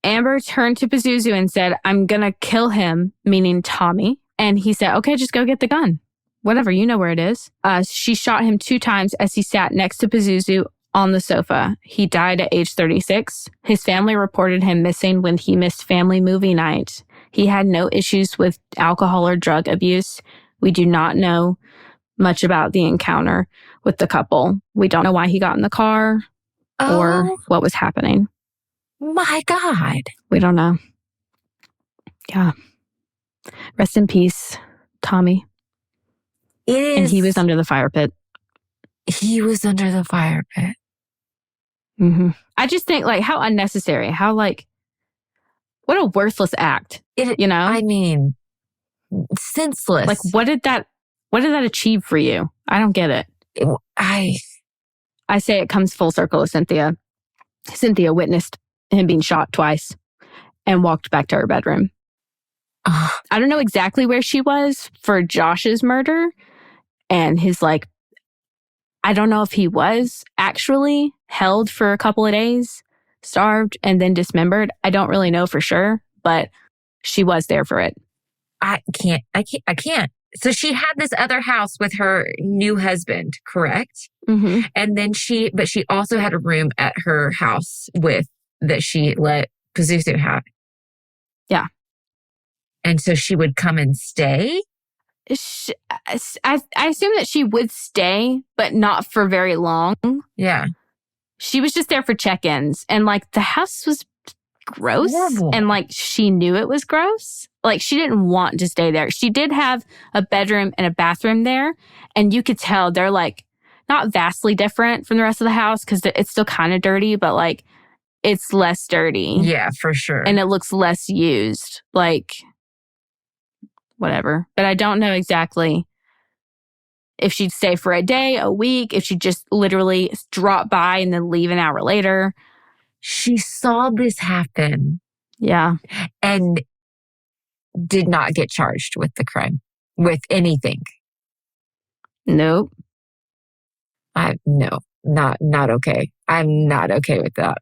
Amber turned to Pazuzu and said, I'm going to kill him, meaning Tommy. And he said, okay, just go get the gun. Whatever, you know where it is. She shot him 2 times as he sat next to Pazuzu on the sofa. He died at age 36. His family reported him missing when he missed family movie night. He had no issues with alcohol or drug abuse. We do not know much about the encounter with the couple. We don't know why he got in the car or what was happening. My God. We don't know. Yeah. Rest in peace, Tommy. And he was under the fire pit. He was under the fire pit. I just think like how unnecessary, how like, what a worthless act, you know? I mean, senseless. Like, what did that achieve for you? I don't get it. I say it comes full circle with Cynthia. Cynthia witnessed him being shot twice and walked back to her bedroom. I don't know exactly where she was for Josh's murder and his like, I don't know if he was actually held for a couple of days, starved, and then dismembered. I don't really know for sure, but she was there for it. I can't. So she had this other house with her new husband, correct? And then she also had a room at her house that she let Pazuzu have. Yeah. And so she would come and stay? I assume that she would stay, but not for very long. Yeah. She was just there for check-ins. And like the house was gross. Horrible. And like she knew it was gross. Like she didn't want to stay there. She did have a bedroom and a bathroom there. And you could tell they're like not vastly different from the rest of the house because it's still kind of dirty, but like it's less dirty. Yeah, for sure. And it looks less used. Like whatever. But I don't know exactly if she'd stay for a day, a week, if she'd just literally drop by and then leave an hour later. She saw this happen. Yeah. And did not get charged with the crime, with anything. Nope. No, not okay. I'm not okay with that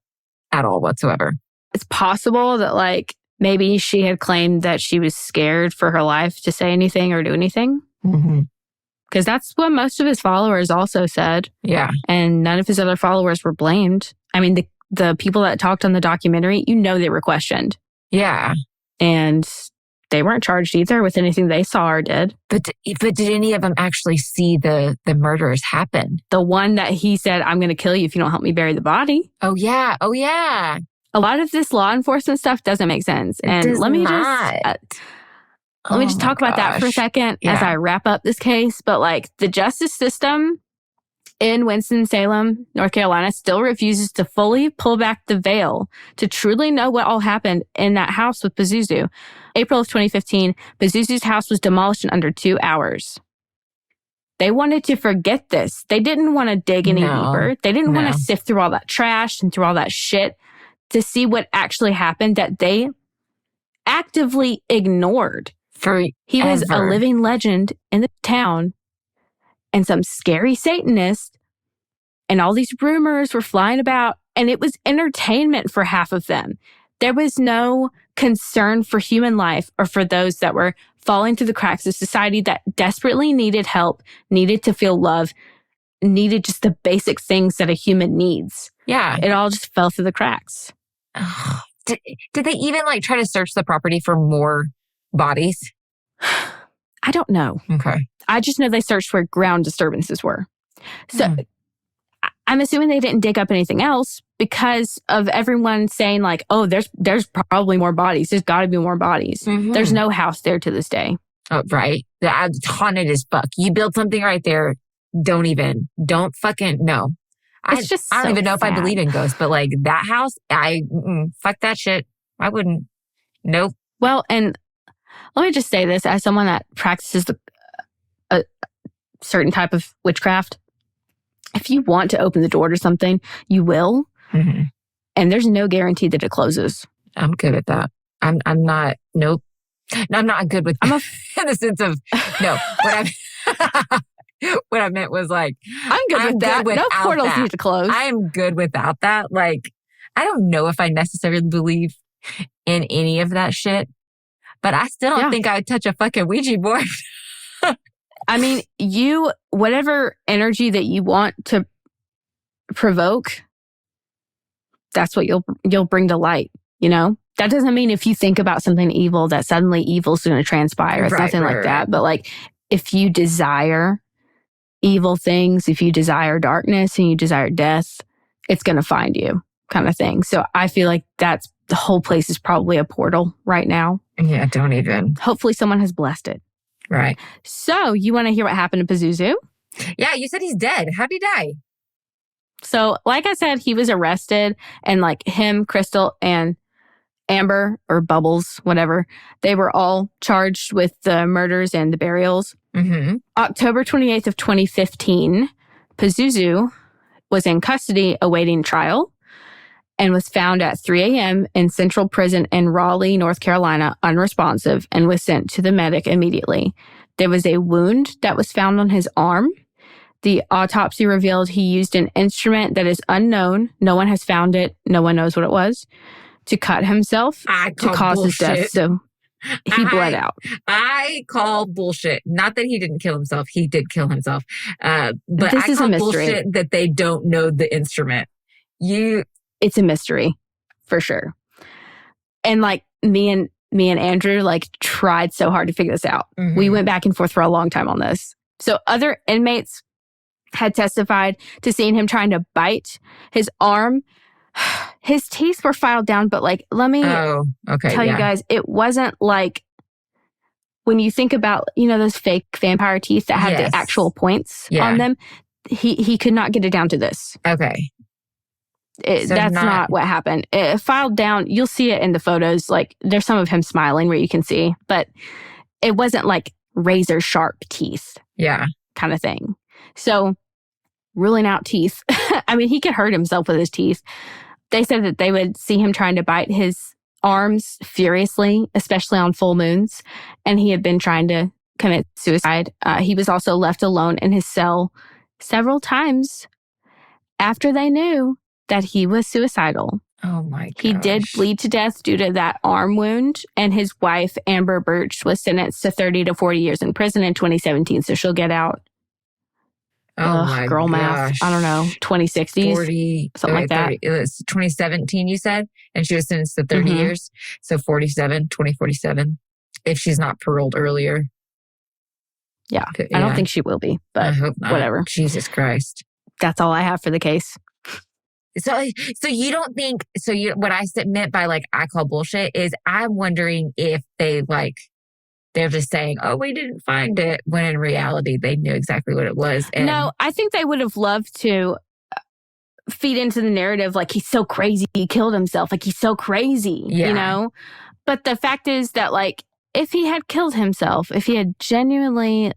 at all whatsoever. It's possible that like maybe she had claimed that she was scared for her life to say anything or do anything. Because that's what most of his followers also said. Yeah. And none of his other followers were blamed. I mean, the people that talked on the documentary, they were questioned. Yeah. And they weren't charged either with anything they saw or did. But did any of them actually see the murders happen? The one that he said, I'm going to kill you if you don't help me bury the body. Oh, yeah. Oh, yeah. A lot of this law enforcement stuff doesn't make sense. And let me just talk about that for a second as I wrap up this case. But like the justice system in Winston-Salem, North Carolina, still refuses to fully pull back the veil to truly know what all happened in that house with Pazuzu. April of 2015, Pazuzu's house was demolished in under 2 hours. They wanted to forget this. They didn't want to dig any deeper. They didn't want to sift through all that trash and through all that shit to see what actually happened that they actively ignored. He was a living legend in the town, and some scary Satanist, and all these rumors were flying about, and it was entertainment for half of them. There was no concern for human life or for those that were falling through the cracks of society that desperately needed help, needed to feel love, needed just the basic things that a human needs. Yeah. It all just fell through the cracks. Did they even like try to search the property for more bodies? I don't know. Okay. I just know they searched where ground disturbances were. So I'm assuming they didn't dig up anything else because of everyone saying like, oh, there's probably more bodies. There's got to be more bodies. There's no house there to this day. Oh, right. It's haunted as fuck. You build something right there. Don't fucking, no. I don't even know if I believe in ghosts, but like that house, fuck that shit. I wouldn't. Nope. Well, and let me just say this as someone that practices a certain type of witchcraft. If you want to open the door to something, you will. And there's no guarantee that it closes. I'm good at that. I'm not, nope. No, I'm not good with in the sense of, no. What I meant was like, I'm good with that. No portals need to close. I am good without that. Like, I don't know if I necessarily believe in any of that shit, but I still don't think I would touch a fucking Ouija board. I mean, whatever energy that you want to provoke, that's what you'll bring to light, you know? That doesn't mean if you think about something evil that suddenly evil's going to transpire. It's nothing like that. But like, if you desire evil things, if you desire darkness and you desire death, it's going to find you, kind of thing. So I feel like the whole place is probably a portal right now. Yeah, don't even. Hopefully someone has blessed it. Right. So you want to hear what happened to Pazuzu? Yeah, you said he's dead. How'd he die? So like I said, he was arrested, and like him, Crystal, and Amber, or Bubbles, whatever, they were all charged with the murders and the burials. October 28th of 2015, Pazuzu was in custody awaiting trial and was found at 3 a.m. in Central Prison in Raleigh, North Carolina, unresponsive, and was sent to the medic immediately. There was a wound that was found on his arm. The autopsy revealed he used an instrument that is unknown. No one has found it. No one knows what it was. To cut himself to cause his death. So he bled out. I call bullshit. Not that he didn't kill himself. He did kill himself. But this is a mystery. Bullshit that they don't know the instrument. It's a mystery for sure. And like me and Andrew like tried so hard to figure this out. We went back and forth for a long time on this. So other inmates had testified to seeing him trying to bite his arm. His teeth were filed down, but like, let me tell you guys, it wasn't like when you think about, those fake vampire teeth that had the actual points on them. He could not get it down to this. Okay. That's not what happened. It filed down. You'll see it in the photos. Like there's some of him smiling where you can see, but it wasn't like razor sharp teeth. Yeah. Kind of thing. So ruling out teeth. I mean, he could hurt himself with his teeth. They said that they would see him trying to bite his arms furiously, especially on full moons. And he had been trying to commit suicide. He was also left alone in his cell several times after they knew that he was suicidal. Oh my gosh. He did bleed to death due to that arm wound, and his wife, Amber Birch, was sentenced to 30 to 40 years in prison in 2017, so she'll get out. Oh my girl gosh. math. I don't know, 2060s, 40, something like that. It was 2017, you said? And she was sentenced to 30 years. So 2047, if she's not paroled earlier. Yeah, I don't think she will be, but I hope not. Whatever. Jesus Christ. That's all I have for the case. So you don't think, what I meant by like, I call bullshit is I'm wondering if they like, they're just saying, oh, we didn't find it, when in reality, they knew exactly what it was. And no, I think they would have loved to feed into the narrative like, he's so crazy, he killed himself, like he's so crazy, you know? But the fact is that like, if he had killed himself, if he had genuinely,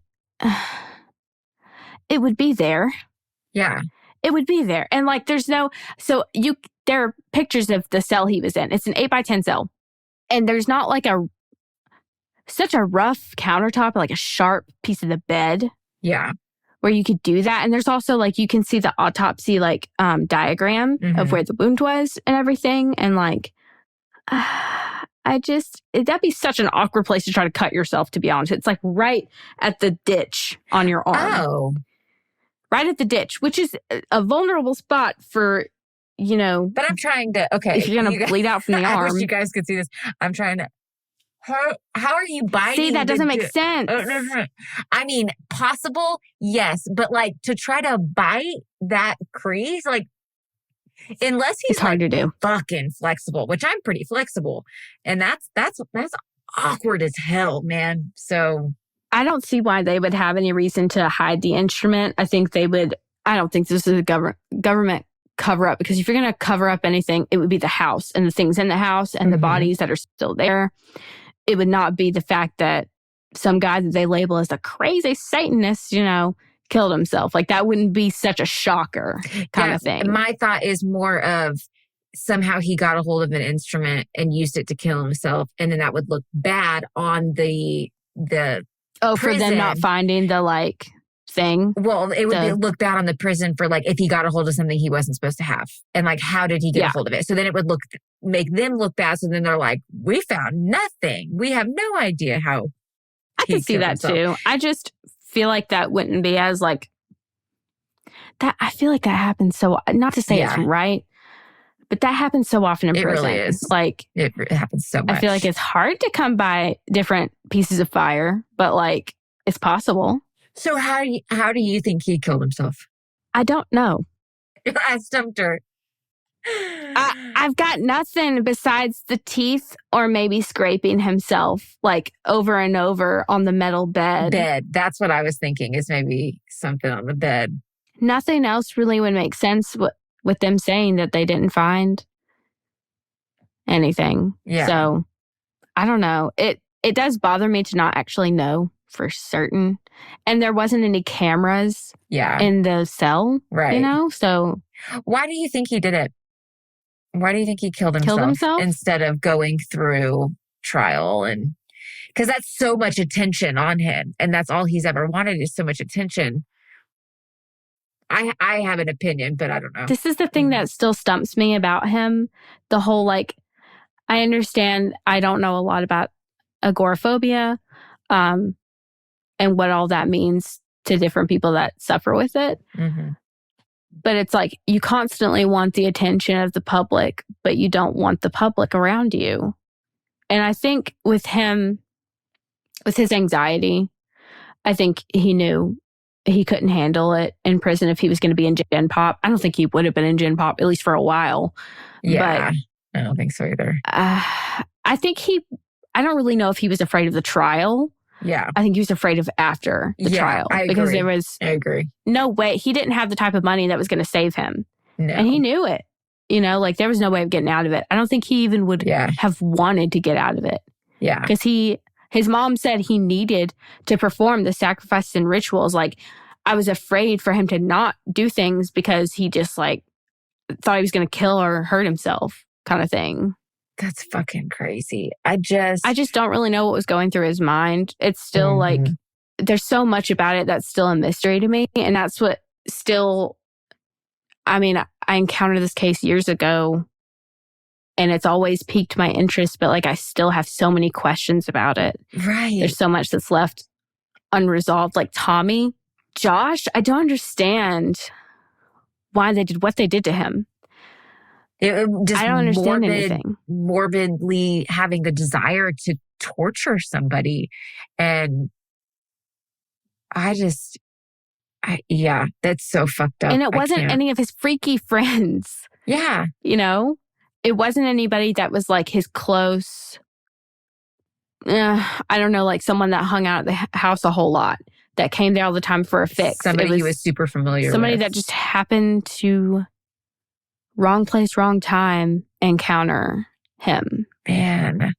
it would be there. Yeah. It would be there. And like, there are pictures of the cell he was in. It's an 8x10 cell. And there's not like such a rough countertop, like a sharp piece of the bed. Yeah. Where you could do that. And there's also like, you can see the autopsy, like, diagram of where the wound was and everything. And like, that'd be such an awkward place to try to cut yourself, to be honest. It's like right at the ditch on your arm. Oh. Right at the ditch, which is a vulnerable spot for, you know. But I'm trying to, okay. If you're going to bleed out from the arm. I wish you guys could see this. I'm trying to. How are you biting? See, that doesn't make sense. I mean, possible, yes. But like to try to bite that crease, like, unless he's it's hard to do. Fucking flexible, which I'm pretty flexible. And that's awkward as hell, man. So I don't see why they would have any reason to hide the instrument. I don't think this is a government cover up, because if you're going to cover up anything, it would be the house and the things in the house and the bodies that are still there. It would not be the fact that some guy that they label as a crazy Satanist, you know, killed himself. Like that wouldn't be such a shocker kind of thing. My thought is more of somehow he got a hold of an instrument and used it to kill himself. And then that would look bad on the for them not finding the like thing. Well, it would look bad on the prison for like if he got a hold of something he wasn't supposed to have, and like how did he get a hold of it? So then it would make them look bad. So then they're like, we found nothing. We have no idea how. I can see that too. I just feel like that wouldn't be as like that. I feel like that happens so. Not to say it's right, but that happens so often in prison. It really is. Like it happens so much. I feel like it's hard to come by different pieces of fire, but like it's possible. So how do you think he killed himself? I don't know. I stumped her. I've got nothing besides the teeth, or maybe scraping himself like over and over on the metal bed. That's what I was thinking, is maybe something on the bed. Nothing else really would make sense with them saying that they didn't find anything. Yeah. So I don't know. It does bother me to not actually know for certain. And there wasn't any cameras in the cell, right? You know, so why do you think he did it? Why do you think he killed himself instead of going through trial? And because that's so much attention on him, and that's all he's ever wanted is so much attention. I have an opinion, but I don't know. This is the thing that still stumps me about him. The whole like, I understand. I don't know a lot about agoraphobia. And what all that means to different people that suffer with it. Mm-hmm. But it's like, you constantly want the attention of the public, but you don't want the public around you. And I think with him, with his anxiety, I think he knew he couldn't handle it in prison if he was going to be in Gen Pop. I don't think he would have been in Gen Pop, at least for a while. Yeah, but I don't think so either. I don't really know if he was afraid of the trial. Yeah. I think he was afraid of after the trial. I because agree. there was I agree. No way. He didn't have the type of money that was going to save him. No. And he knew it. You know, like there was no way of getting out of it. I don't think he even would have wanted to get out of it. Yeah. Because his mom said he needed to perform the sacrifices and rituals. Like, I was afraid for him to not do things because he just like thought he was going to kill or hurt himself kind of thing. That's fucking crazy. I just don't really know what was going through his mind. It's still like, there's so much about it that's still a mystery to me. And that's what still, I mean, I encountered this case years ago and it's always piqued my interest, but like I still have so many questions about it. Right. There's so much that's left unresolved. Like Tommy, Josh, I don't understand why they did what they did to him. I don't understand anything. Morbidly having the desire to torture somebody. And yeah, that's so fucked up. And it wasn't any of his freaky friends. Yeah. You know, it wasn't anybody that was like his close, I don't know, like someone that hung out at the house a whole lot, that came there all the time for a fix. Somebody he was super familiar with. Somebody that just happened to wrong place, wrong time encounter him. Man.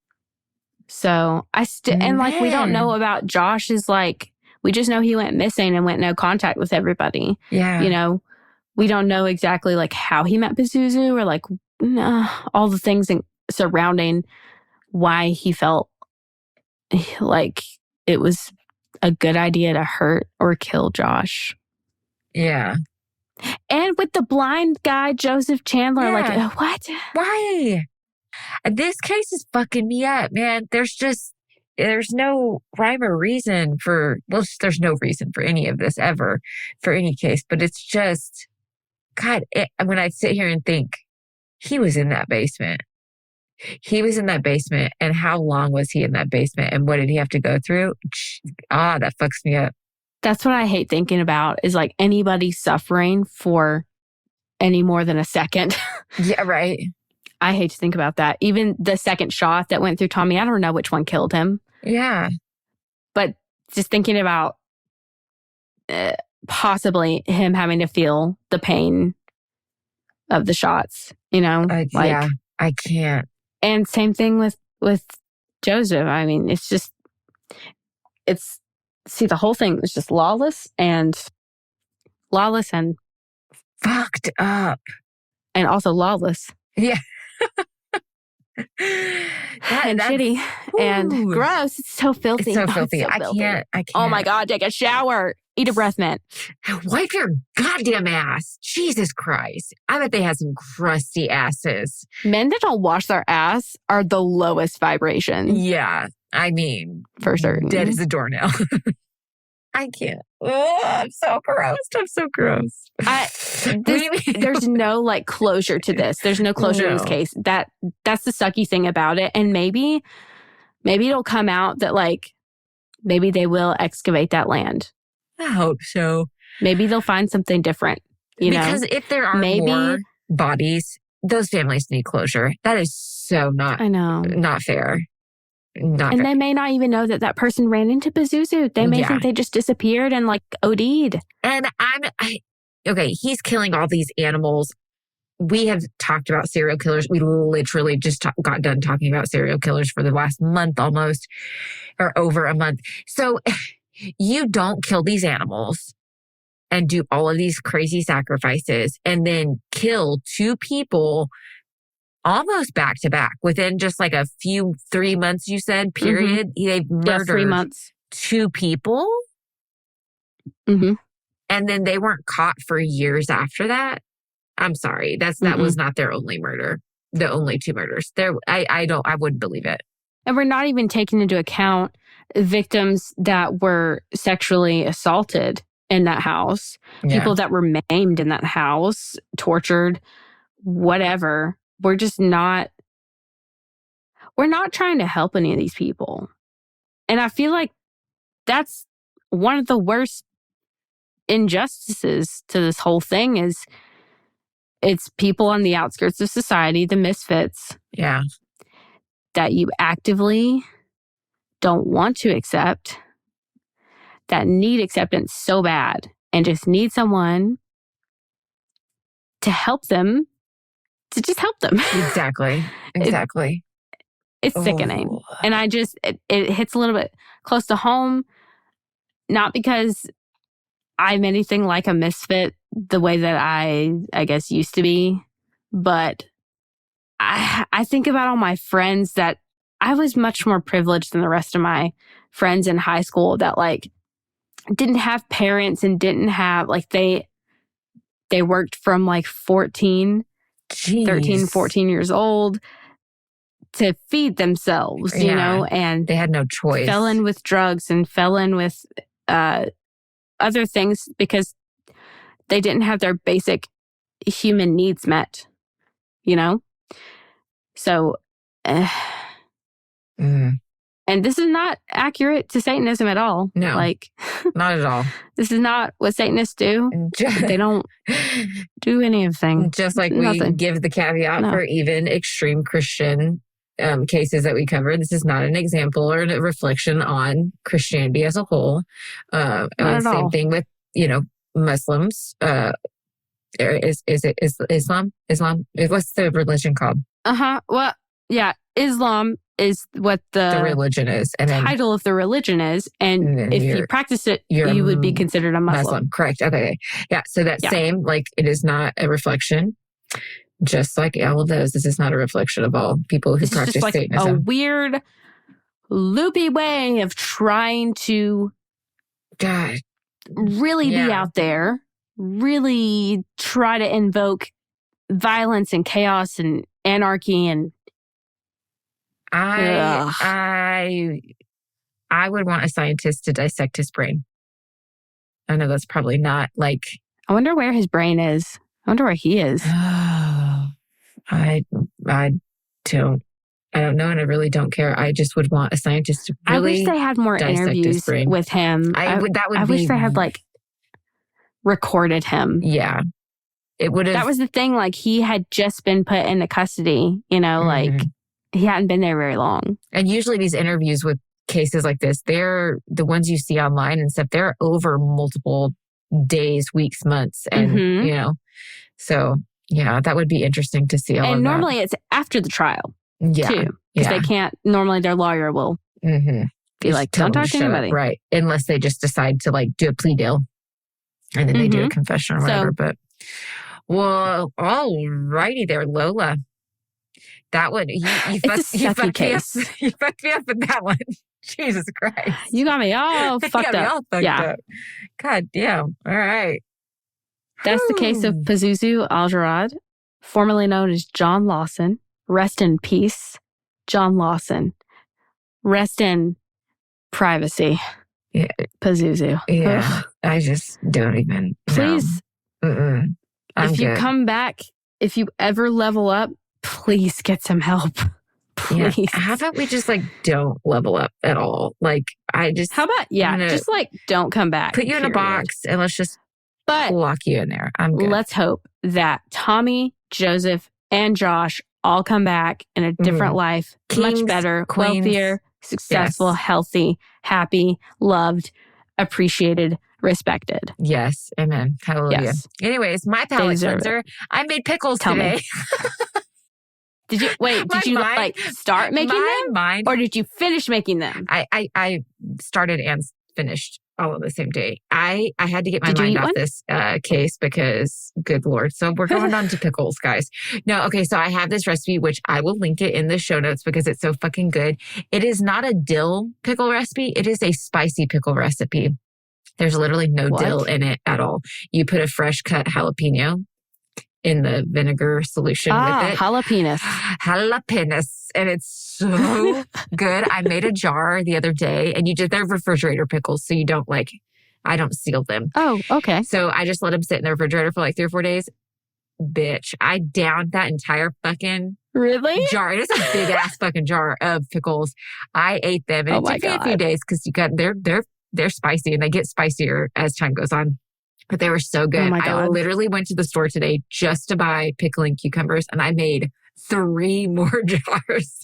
So and like we don't know about Josh's, like, we just know he went missing and went no contact with everybody. Yeah. You know, we don't know exactly like how he met Pazuzu or like all the things surrounding why he felt like it was a good idea to hurt or kill Josh. Yeah. And with the blind guy, Joseph Chandler, like, what? Why? This case is fucking me up, man. There's no rhyme or reason there's no reason for any of this ever, for any case, but it's just, God, when I sit here and think, he was in that basement. He was in that basement, and how long was he in that basement, and what did he have to go through? That fucks me up. That's what I hate thinking about, is like anybody suffering for any more than a second. Yeah, right. I hate to think about that. Even the second shot that went through Tommy, I don't know which one killed him. Yeah. But just thinking about possibly him having to feel the pain of the shots, you know? Yeah, I can't. And same thing with Joseph. I mean, the whole thing was just lawless and fucked up. And also lawless. Yeah. and shitty and gross. It's so filthy. It's so filthy. I can't. Oh my God, take a shower. Eat a breath mint. Wipe your goddamn ass. Jesus Christ. I bet they had some crusty asses. Men that don't wash their ass are the lowest vibration. Yeah. I mean, for certain. Dead as a doornail. I can't. Oh, I'm so gross. There's no like closure to this. There's no closure in this case. That's the sucky thing about it. And maybe it'll come out that like maybe they will excavate that land. I hope so. Maybe they'll find something different. Because if there are more bodies, those families need closure. That is so not fair. They may not even know that person ran into Pazuzu. They may think they just disappeared and like OD'd. And okay, he's killing all these animals. We have talked about serial killers. We literally just got done talking about serial killers for the last month almost, or over a month. So you don't kill these animals and do all of these crazy sacrifices and then kill two people almost back to back within just like 3 months, you said, period. Mm-hmm. They've murdered 3 months. Two people. Mm-hmm. And then they weren't caught for years after that. I'm sorry. That was not their only murder. The only two murders. I wouldn't believe it. And we're not even taking into account victims that were sexually assaulted in that house, people that were maimed in that house, tortured, whatever. We're not trying to help any of these people. And I feel like that's one of the worst injustices to this whole thing is it's people on the outskirts of society, the misfits. Yeah. That you actively don't want to accept, that need acceptance so bad and just need someone to help them, to just help them. Exactly. It's sickening. And it hits a little bit close to home, not because I'm anything like a misfit the way that I guess used to be, but I think about all my friends that I was much more privileged than the rest of my friends in high school that like didn't have parents and didn't have like they worked from like 13, 14 years old. to feed themselves, you know, and they had no choice. Fell in with drugs and fell in with other things because they didn't have their basic human needs met, you know? So, and this is not accurate to Satanism at all. No, like, not at all. This is not what Satanists do. They don't do anything. Just like we give the caveat for even extreme Christian cases that we cover. This is not an example or a reflection on Christianity as a whole. Same thing with, you know, Muslims. Is it Islam? What's the religion called? Well, yeah, Islam is what the religion is, and title of the religion is, and if you practice it, you would be considered a Muslim. Correct. Okay. Yeah. So that same, like, it is not a reflection. Just like all of those, this is not a reflection of all people who practice just like Satanism. A weird, loopy way of trying to really be out there, really try to invoke violence and chaos and anarchy and I would want a scientist to dissect his brain. I know that's probably not like... I wonder where his brain is. I wonder where he is. I don't know, and I really don't care. I just would want a scientist to really I wish they had more interviews with him. I wish they had like recorded him. Yeah. It would have... That was the thing. Like, he had just been put into custody, you know, like he hadn't been there very long. And usually these interviews with cases like this, they're the ones you see online and stuff, they're over multiple days, weeks, months. And, you know, so yeah, that would be interesting to see all and of normally that. It's after the trial, too. Yeah. Because they can't, normally their lawyer will be like, don't talk to anybody. Right. Unless they just decide to like do a plea deal. And then they do a confession or whatever. But, well, all righty there, Lola. That one, you fucked me up with that one. Jesus Christ. You got me all fucked up. Up. God damn. All right. That's the case of Pazuzu Algarad, formerly known as John Lawson. Rest in peace, John Lawson. Rest in privacy, Pazuzu. Yeah, I just don't even. Please, if you good. come back, if you ever level up, please get some help. Please. Yeah. How about we just like don't level up at all? Like, how about just like don't come back. Put you in a box and let's just lock you in there. I'm good. Let's hope that Tommy, Joseph, and Josh all come back in a different life, Kings, much better, queens, wealthier, successful, healthy, happy, loved, appreciated, respected. Yes. Amen. Hallelujah. Yes. Anyways, my palate cleanser. I made pickles today. Did you like start making them? Or did you finish making them? I started and finished all on the same day. I had to get my mind off this case because, good Lord. So we're going on to pickles, guys. No, okay. So I have this recipe, which I will link it in the show notes because it's so fucking good. It is not a dill pickle recipe. It is a spicy pickle recipe. There's literally no dill in it at all. You put a fresh cut jalapeno in the vinegar solution with it. Jalapenos. And it's so good. I made a jar the other day and they're refrigerator pickles. So you don't I don't seal them. Oh, okay. So I just let them sit in the refrigerator for like 3 or 4 days. Bitch, I downed that entire fucking jar. It is a big ass fucking jar of pickles. I ate them and it took me a few days because they're spicy and they get spicier as time goes on. But they were so good. I literally went to the store today just to buy pickling cucumbers and I made 3 more jars.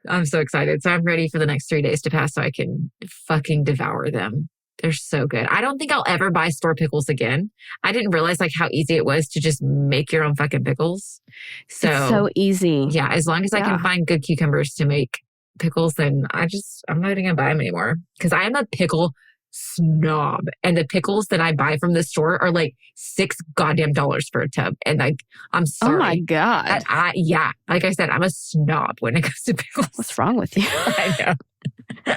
I'm so excited. So I'm ready for the next 3 days to pass so I can fucking devour them. They're so good. I don't think I'll ever buy store pickles again. I didn't realize how easy it was to just make your own fucking pickles. So it's so easy. Yeah. As long as I can find good cucumbers to make pickles, then I'm not even going to buy them anymore because I am a pickle snob, and the pickles that I buy from the store are like $6 goddamn for a tub, and I'm sorry. Oh my god! Like I said, I'm a snob when it comes to pickles. What's wrong with you? I know.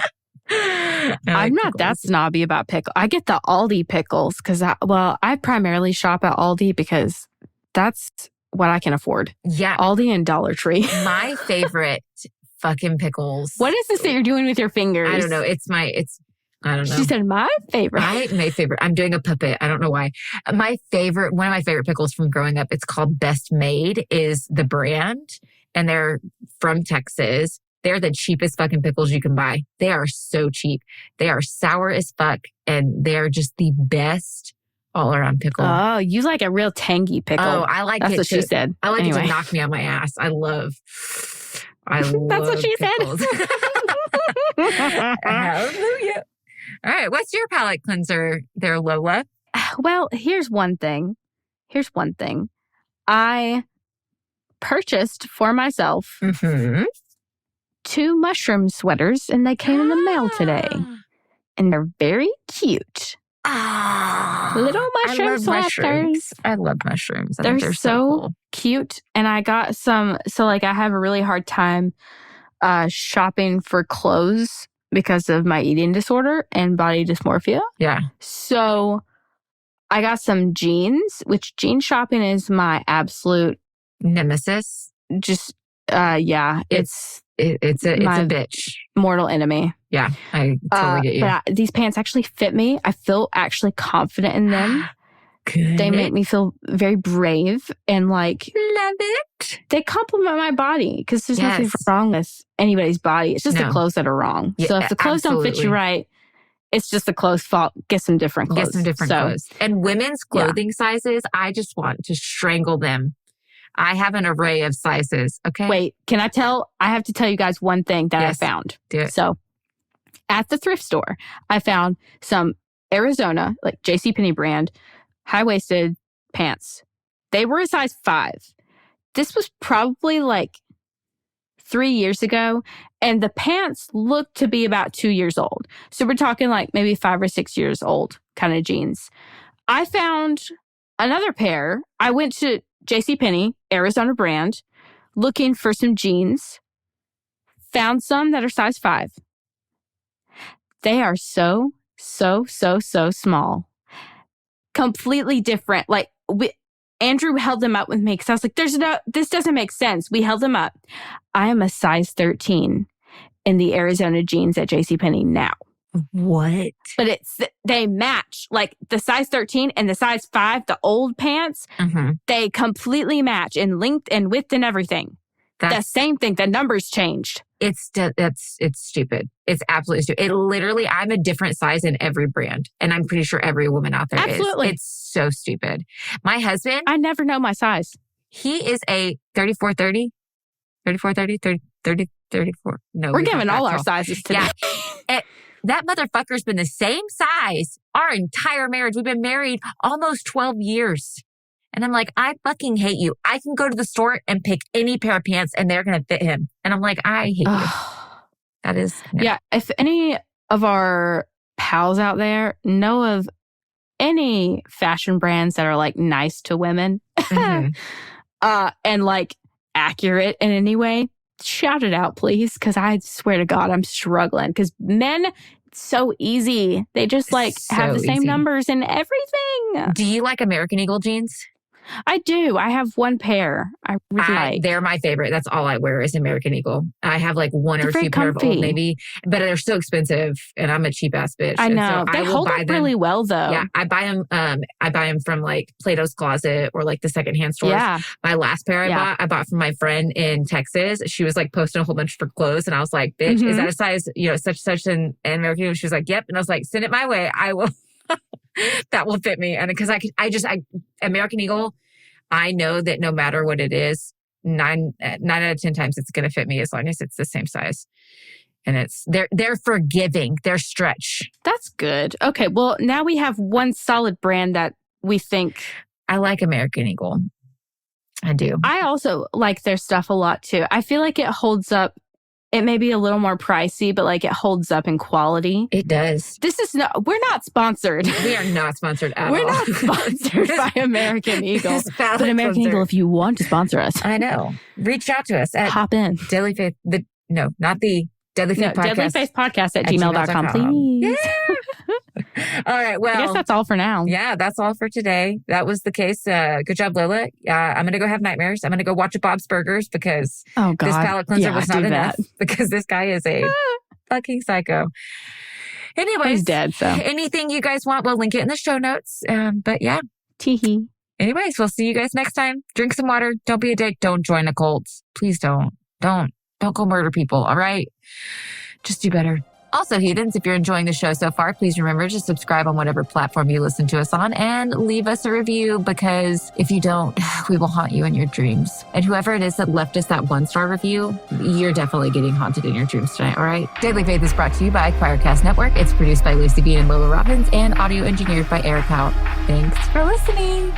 I'm not that snobby about pickle. I get the Aldi pickles because I primarily shop at Aldi because that's what I can afford. Yeah. Aldi and Dollar Tree. My favorite fucking pickles. What is this that you're doing with your fingers? I don't know. I don't know. She said, my favorite. My favorite. I'm doing a puppet. I don't know why. One of my favorite pickles from growing up, it's called Best Made, is the brand. And they're from Texas. They're the cheapest fucking pickles you can buy. They are so cheap. They are sour as fuck. And they're just the best all around pickle. Oh, you like a real tangy pickle. Oh, I like That's it. That's what she said. I like it to knock me on my ass. I love That's what she pickles. said. Hallelujah. All right. What's your palate cleanser there, Lola? Well, here's one thing. I purchased for myself 2 mushroom sweaters, and they came in the mail today. And they're very cute. Little mushroom sweaters. I love mushrooms. They're so cool. Cute. And I got some, I have a really hard time shopping for clothes because of my eating disorder and body dysmorphia. Yeah. So I got some jeans, which jean shopping is my absolute nemesis. Just, yeah. It's a bitch. Mortal enemy. Yeah, I totally get you. But these pants actually fit me. I feel actually confident in them. Good. They make me feel very brave and like... Love it. They compliment my body because there's nothing wrong with anybody's body. It's just the clothes that are wrong. Yeah, so if the clothes don't fit you right, it's just the clothes' fault. Get some different clothes. Clothes. And women's clothing sizes, I just want to strangle them. I have an array of sizes. Okay. Wait, I have to tell you guys one thing that I found. Do it. So at the thrift store, I found some Arizona, like JCPenney brand, high-waisted pants. They were a size 5. This was probably like 3 years ago, and the pants looked to be about 2 years old. So we're talking like maybe 5 or 6 years old kind of jeans. I found another pair. I went to JCPenney, Arizona brand, looking for some jeans. Found some that are size 5. They are so small. Completely different. Like, Andrew held them up with me because I was like, this doesn't make sense. We held them up. I am a size 13 in the Arizona jeans at JCPenney now. What? But they match. Like the size 13 and the size 5, the old pants, they completely match in length and width and everything. That's the same thing. The numbers changed. It's stupid. It's absolutely stupid. It literally, I'm a different size in every brand. And I'm pretty sure every woman out there is. It's so stupid. My husband. I never know my size. He is a 34-30. 34. No. We're giving all our sizes today. Yeah. That motherfucker's been the same size our entire marriage. We've been married almost 12 years. And I'm like, I fucking hate you. I can go to the store and pick any pair of pants and they're going to fit him. And I'm like, I hate you. That is. No. Yeah. If any of our pals out there know of any fashion brands that are like nice to women and like accurate in any way, shout it out, please. Because I swear to God, I'm struggling. Because men, it's so easy. They just like have the same numbers and everything. Do you like American Eagle jeans? I do. I have one pair. I really like. They're my favorite. That's all I wear is American Eagle. I have like one or two pair of Old Navy, but they're so expensive, and I'm a cheap ass bitch. I know. So they hold up really well, though. Yeah, I buy them. I buy them from like Plato's Closet or like the secondhand stores. Yeah. My last pair I bought from my friend in Texas. She was like posting a whole bunch for clothes, and I was like, "Bitch, is that a size? Such an American Eagle?" She was like, "Yep," and I was like, "Send it my way. I will." That will fit me, and because I American Eagle. I know that no matter what it is, 9 out of 10 times it's going to fit me as long as it's the same size. And they're forgiving. They're stretch. That's good. Okay. Well, now we have one solid brand that we think. I like American Eagle. I do. I also like their stuff a lot too. I feel like it holds up. It may be a little more pricey, but like it holds up in quality. It does. We're not sponsored. We are not sponsored at all. We're not sponsored by American Eagle. But American Eagle, if you want to sponsor us. I know. Reach out to us. Hop in. Deadly Faith. Not the Deadly Faith Podcast. Deadly Faith Podcast at gmail.com, please. Yeah. All right. Well, I guess that's all for now. Yeah, that's all for today. That was the case. Good job, Lola. I'm going to go have nightmares. I'm going to go watch a Bob's Burgers because this palate cleanser was not enough because this guy is a fucking psycho. Anyways, he's dead. So anything you guys want, we'll link it in the show notes. But yeah. Teehee. Anyways, we'll see you guys next time. Drink some water. Don't be a dick. Don't join the cults. Please don't. Don't go murder people. All right. Just do better. Also, heathens, if you're enjoying the show so far, please remember to subscribe on whatever platform you listen to us on and leave us a review, because if you don't, we will haunt you in your dreams. And whoever it is that left us that 1-star review, you're definitely getting haunted in your dreams tonight, all right? Daily Faith is brought to you by Choircast Network. It's produced by Laci Bean and Lola Robbins and audio engineered by Eric Howe. Thanks for listening.